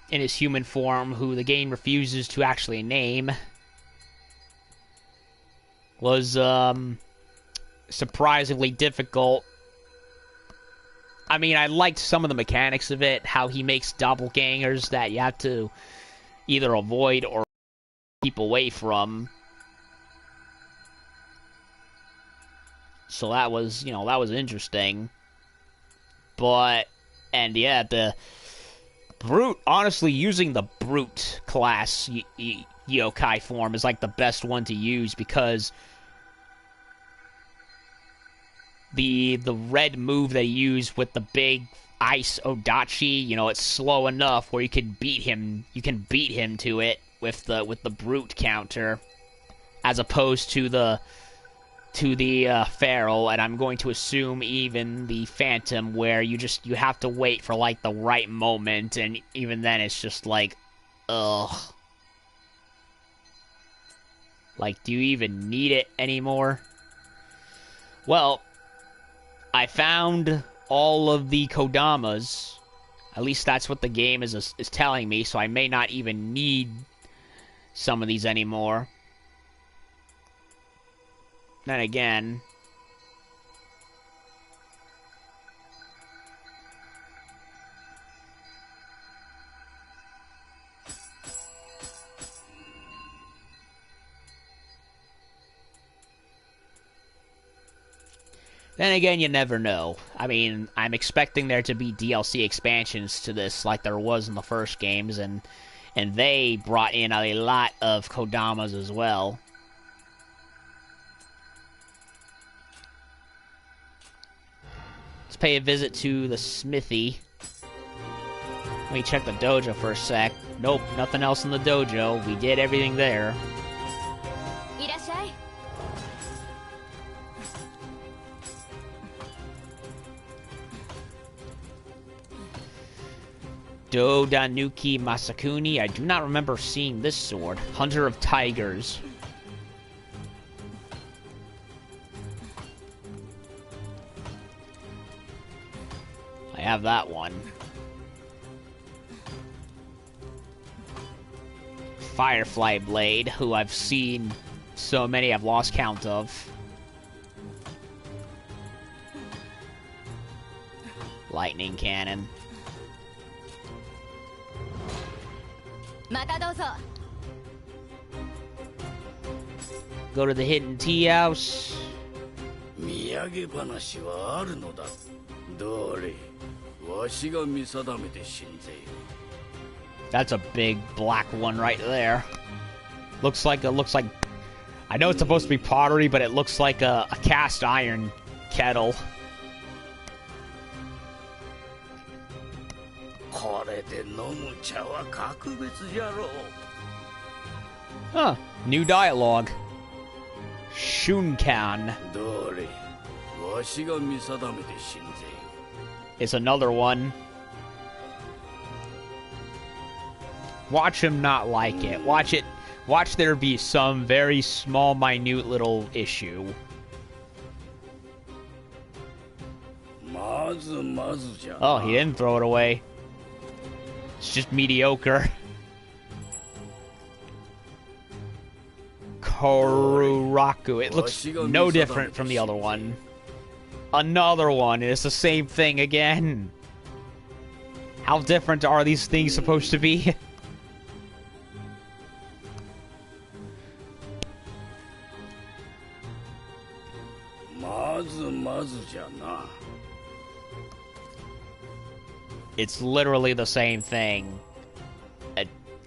in his human form, who the game refuses to actually name, was surprisingly difficult. I mean, I liked some of the mechanics of it, how he makes doppelgangers that you have to either avoid or keep away from. So that was, you know, that was interesting. But, and yeah, the Brute, honestly, using the Brute class yokai form is like the best one to use because the red move they use with the big ice odachi, you know, it's slow enough where you can beat him to it with the Brute counter, as opposed to the Feral, and I'm going to assume even the Phantom, where you have to wait for like the right moment, and even then it's just like, ugh. Like, do you even need it anymore? Well, I found all of the Kodamas. At least that's what the game is telling me, so I may not even need some of these anymore. Then again, you never know. I mean, I'm expecting there to be DLC expansions to this like there was in the first games, and they brought in a lot of Kodamas as well. Let's pay a visit to the smithy. Let me check the dojo for a sec. Nope, nothing else in the dojo. We did everything there. Dodanuki Masakuni. I do not remember seeing this sword. Hunter of Tigers. I have that one. Firefly Blade, who I've seen so many I've lost count of. Lightning Cannon. Go to the hidden tea house. That's a big black one right there. Looks like I know it's supposed to be pottery, but it looks like a cast iron kettle. Huh. New dialogue. Shunkan. It's another one. Watch him not like it. Watch there be some very small, minute little issue. Oh, he didn't throw it away. It's just mediocre. Koruraku. It looks no different from the other one. Another one. It's the same thing again. How different are these things supposed to be? It's literally the same thing.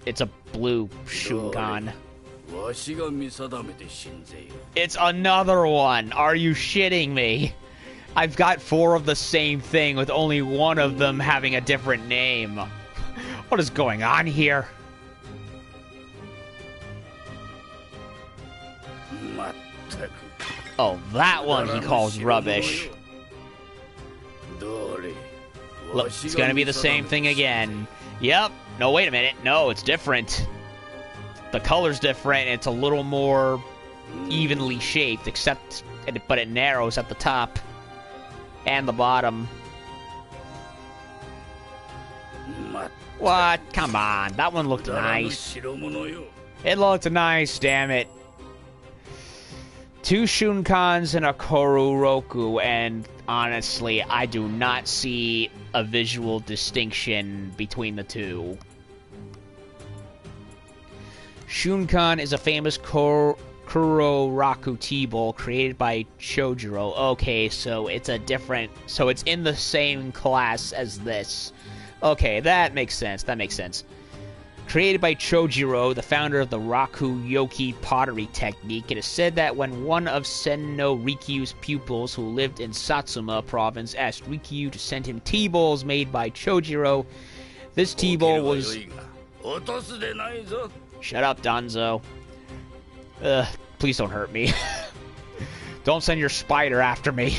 It's a blue Shunkan. It's another one. Are you shitting me? I've got 4 of the same thing with only one of them having a different name. What is going on here? Oh, that one he calls rubbish. Look, it's gonna be the same thing again. Yep. No, wait a minute. No, it's different. The color's different. It's a little more evenly shaped, but it narrows at the top and the bottom. What? Come on. That one looked nice. It looked nice, damn it. Two Shunkans and a Kororoku, and honestly, I do not see a visual distinction between the two. Shunkan is a famous Kuroraku T-Bowl created by Chojiro. Okay, so it's a different... So it's in the same class as this. Okay, that makes sense. That makes sense. Created by Chojiro, the founder of the Raku Yoki pottery technique, it is said that when one of Senno Rikyu's pupils who lived in Satsuma province asked Rikyu to send him T-Bowls made by Chojiro, this T-Bowl was... Shut up, Danzo. Please don't hurt me. Don't send your spider after me.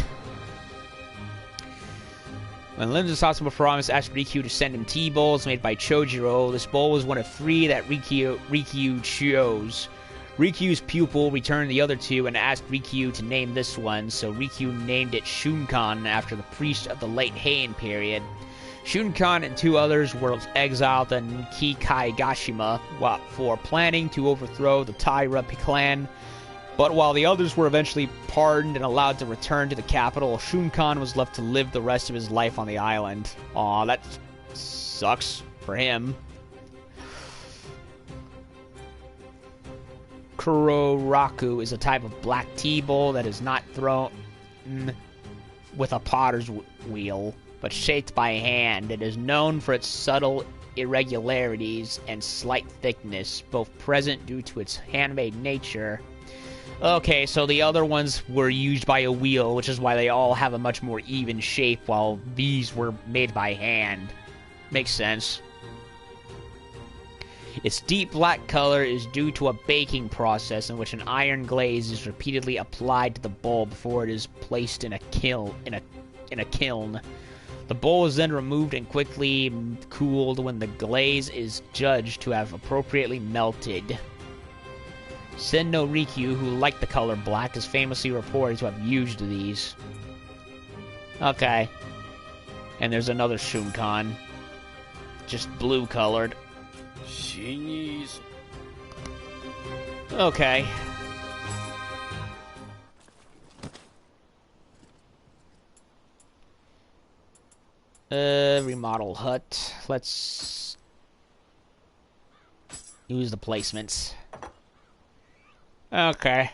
When lived in Satsuma province asked Rikyu to send him T-Bowls made by Chojiro, this bowl was one of 3 that Rikyu chose. Rikyu's pupil returned the other 2 and asked Rikyu to name this one, so Rikyu named it Shunkan after the priest of the late Heian period. Shunkan and 2 others were exiled to Kikaigashima for planning to overthrow the Taira clan, but while the others were eventually pardoned and allowed to return to the capital, Shunkan was left to live the rest of his life on the island. Aw, that sucks for him. Kuroraku is a type of black T-Bowl that is not thrown with a potter's wheel, but shaped by hand. It is known for its subtle irregularities and slight thickness, both present due to its handmade nature. Okay, so the other ones were used by a wheel, which is why they all have a much more even shape, while these were made by hand. Makes sense. Its deep black color is due to a baking process in which an iron glaze is repeatedly applied to the bowl before it is placed in a kiln. The bowl is then removed and quickly cooled when the glaze is judged to have appropriately melted. Senno Rikyu, who liked the color black, is famously reported to have used these. Okay. And there's another Shunkan. Just blue colored. Okay. Remodel hut. Let's use the placements. Okay.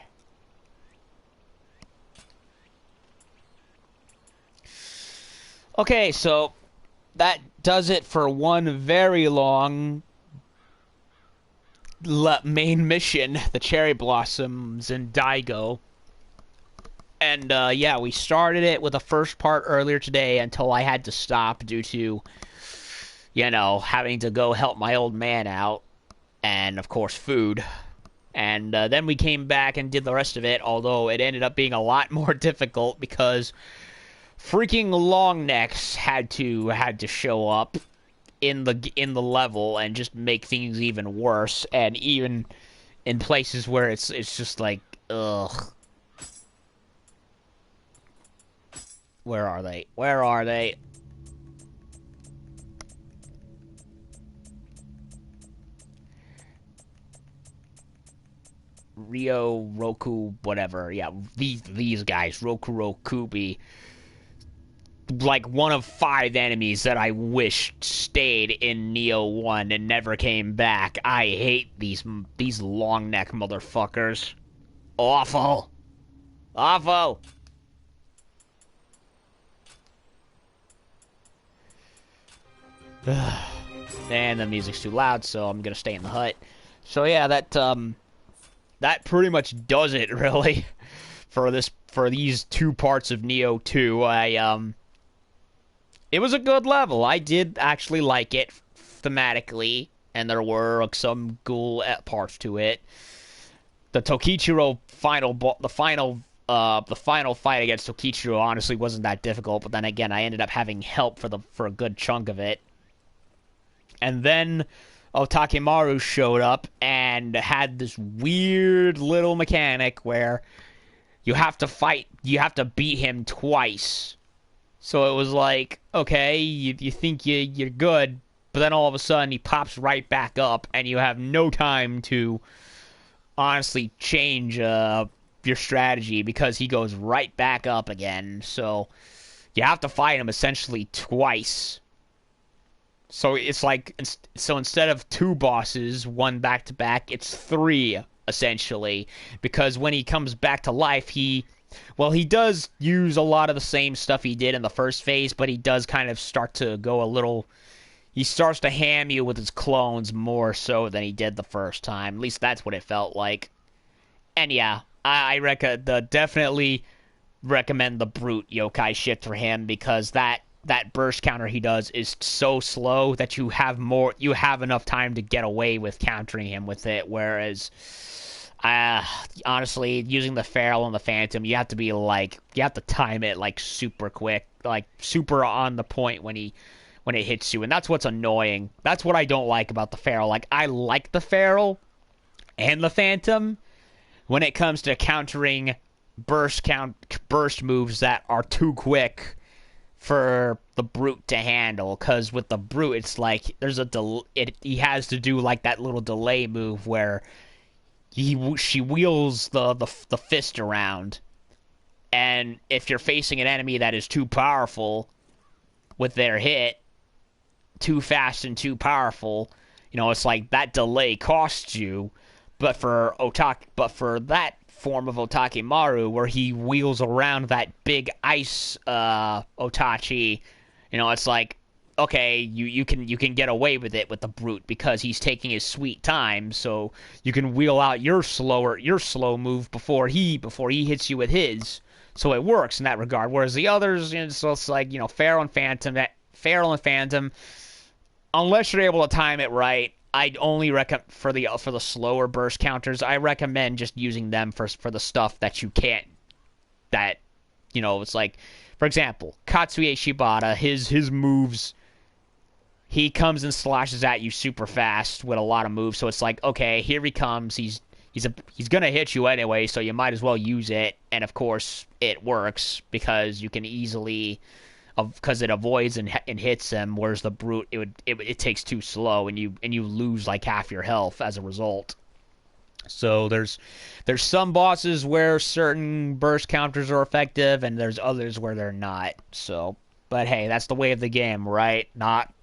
Okay, so that does it for one very long main mission, the Cherry Blossoms in Daigo. And, yeah, we started it with the first part earlier today until I had to stop due to, you know, having to go help my old man out. And, of course, food. And then we came back and did the rest of it, although it ended up being a lot more difficult because freaking long necks had to show up in the level and just make things even worse, and even in places where it's just like, ugh. Where are they? Where are they? Ryo, Roku, whatever. Yeah, these guys, Roku Rokubi. Like one of 5 enemies that I wish stayed in Nioh 1 and never came back. I hate these long neck motherfuckers. Awful. Awful. And the music's too loud, so I'm gonna stay in the hut. So yeah, that pretty much does it, really, for these 2 parts of Nioh 2. It was a good level. I did actually like it thematically, and there were some cool parts to it. The Tokichiro the final fight against Tokichiro honestly wasn't that difficult, but then again, I ended up having help for a good chunk of it. And then Otakemaru showed up and had this weird little mechanic where you have to beat him twice. So it was like, okay, you think you're good, but then all of a sudden he pops right back up, and you have no time to honestly change your strategy because he goes right back up again. So you have to fight him essentially twice. So it's like, so instead of 2 bosses, 1 back to back, it's 3 essentially, because when he comes back to life, he does use a lot of the same stuff he did in the first phase, but he does kind of start to go a little, he starts to ham you with his clones more so than he did the first time. At least that's what it felt like. And yeah, I definitely recommend the Brute Yokai shift for him, because that burst counter he does is so slow that you have enough time to get away with countering him with it, whereas honestly, using the Feral and the Phantom, you have to time it like super quick, like super on the point when it hits you, and that's what's annoying. That's what I don't like about the Feral. Like, I like the Feral and the Phantom when it comes to countering burst moves that are too quick for the Brute to handle, because with the Brute, it's like there's he has to do like that little delay move where she wheels the fist around, and if you're facing an enemy that is too powerful with their hit, too fast and too powerful, it's like that delay costs you. But for that form of Otakemaru, where he wheels around that big ice Otachi, it's like, okay, you can get away with it with the Brute because he's taking his sweet time, so you can wheel out your slow move before he hits you with his. So it works in that regard. Whereas the others, so it's like, Feral and Phantom, unless you're able to time it right, I'd only recommend for the slower burst counters. I recommend just using them for the stuff that you can't. That, it's like, for example, Katsuie Shibata. His moves. He comes and slashes at you super fast with a lot of moves. So it's like, okay, here he comes. He's gonna hit you anyway, so you might as well use it. And of course, it works because you can easily. Because it avoids and hits him, whereas the Brute it takes too slow, and you lose like half your health as a result. So there's some bosses where certain burst counters are effective, and there's others where they're not. So, but hey, that's the way of the game, right? Not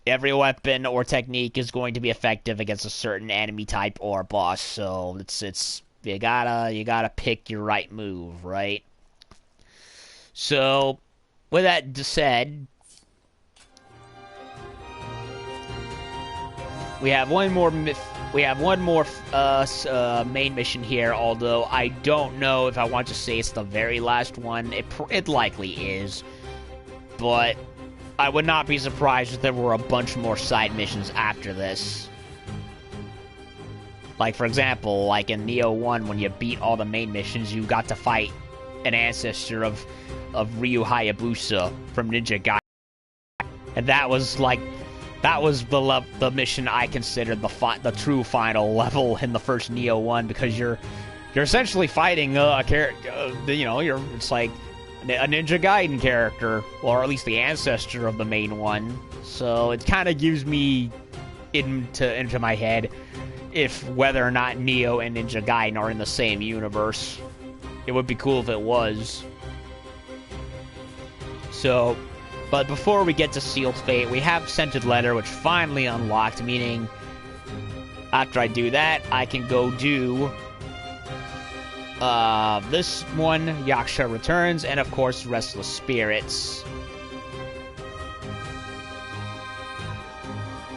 every weapon or technique is going to be effective against a certain enemy type or boss. So it's you gotta pick your right move, right? So. With that said, we have one more main mission here. Although I don't know if I want to say it's the very last one. It likely is, but I would not be surprised if there were a bunch more side missions after this. Like, for example, like in Nioh 1, when you beat all the main missions, you got to fight an ancestor of Ryu Hayabusa from Ninja Gaiden, and that was the mission I considered the true final level in the first Nioh 1, because you're essentially fighting a character, it's like a Ninja Gaiden character, or at least the ancestor of the main one. So it kind of gives me into my head if whether or not Nioh and Ninja Gaiden are in the same universe. It would be cool if it was. So, but before we get to Sealed Fate, we have Scented Letter, which finally unlocked, meaning after I do that, I can go do this one, Yaksha Returns, and of course, Restless Spirits.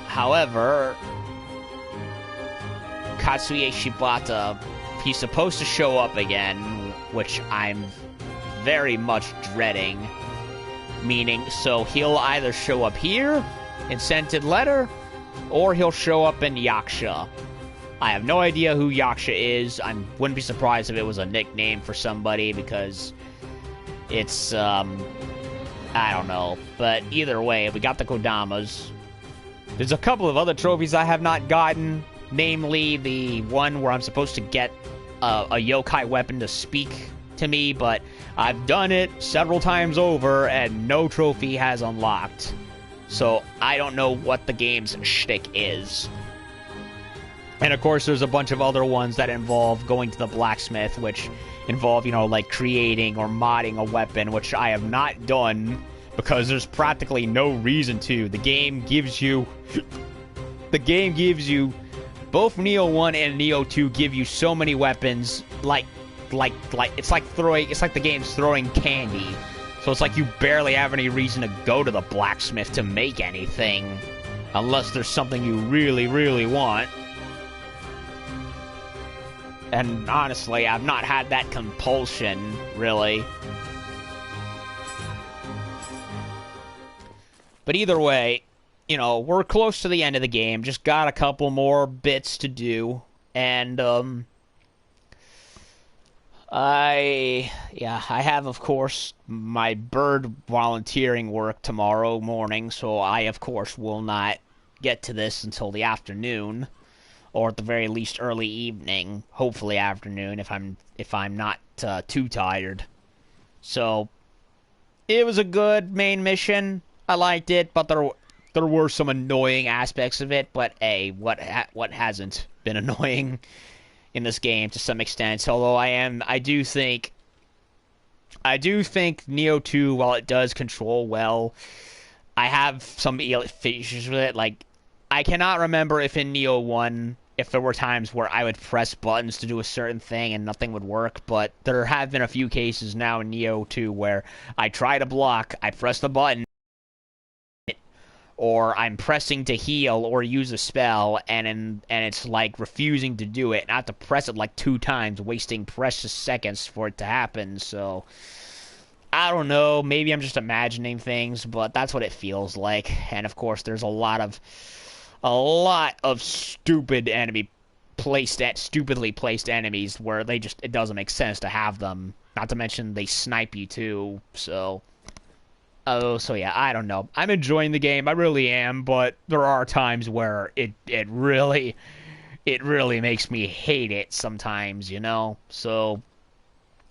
However, Katsuie Shibata, he's supposed to show up again, which I'm very much dreading. Meaning, so he'll either show up here in Scented Letter, or he'll show up in Yaksha. I have no idea who Yaksha is. I wouldn't be surprised if it was a nickname for somebody, because it's, I don't know. But either way, we got the Kodamas. There's a couple of other trophies I have not gotten, namely the one where I'm supposed to get a yokai weapon to speak to me, but I've done it several times over and no trophy has unlocked. So I don't know what the game's shtick is. And of course, there's a bunch of other ones that involve going to the blacksmith, which involve, you know, like creating or modding a weapon, which I have not done because there's practically no reason to. The game gives you both Nioh 1 and Nioh 2 give you so many weapons, like it's like the game's throwing candy. So it's like you barely have any reason to go to the blacksmith to make anything, unless there's something you really, really want. And honestly, I've not had that compulsion, really. But either way, you know, we're close to the end of the game. Just got a couple more bits to do. And, I have, of course, my bird volunteering work tomorrow morning. So I, of course, will not get to this until the afternoon. Or at the very least early evening, hopefully afternoon if I'm not too tired. So it was a good main mission. I liked it, but there were some annoying aspects of it. But hey, what hasn't been annoying in this game to some extent? Although I do think Nioh 2, while it does control well, I have some issues with it. Like, I cannot remember if in Nioh 1, if there were times where I would press buttons to do a certain thing and nothing would work, but there have been a few cases now in Nioh 2 where I try to block, I press the button, or I'm pressing to heal or use a spell, and it's like refusing to do it. And I have to press it like 2 times, wasting precious seconds for it to happen. So I don't know, maybe I'm just imagining things, but that's what it feels like. And of course, there's a lot of stupidly placed enemies where it doesn't make sense to have them. Not to mention they snipe you too. So yeah, I don't know. I'm enjoying the game, I really am, but there are times where it really makes me hate it sometimes, you know. So,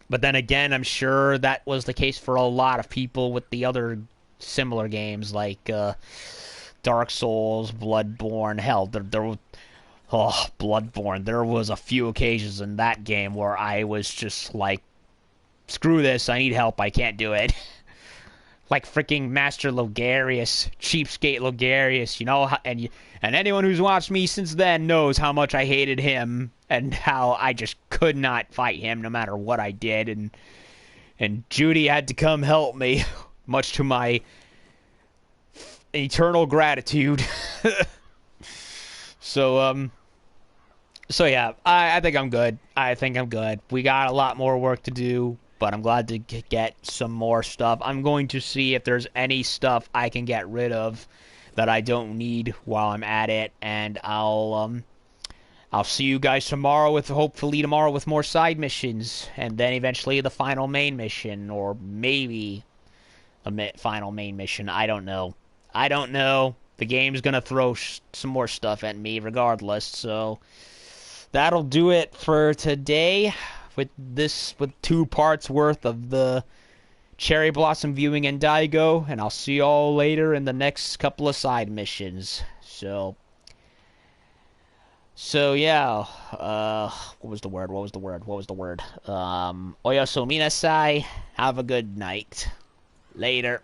but then again, I'm sure that was the case for a lot of people with the other similar games like Dark Souls, Bloodborne. Hell, Bloodborne. There was a few occasions in that game where I was just like, screw this, I need help, I can't do it. Like freaking Master Logarius, Cheapskate Logarius, you know, and anyone who's watched me since then knows how much I hated him and how I just could not fight him no matter what I did, and Judy had to come help me, much to my eternal gratitude. So yeah, I think I'm good. We got a lot more work to do, but I'm glad to get some more stuff. I'm going to see if there's any stuff I can get rid of that I don't need while I'm at it, and I'll see you guys hopefully tomorrow with more side missions, and then eventually the final main mission, or maybe a final main mission. I don't know. The game's gonna throw some more stuff at me regardless, so that'll do it for today with 2 parts worth of the Cherry Blossom viewing in Daigo, and I'll see y'all later in the next couple of side missions. So yeah, what was the word? Oyasu minasai. Have a good night. Later.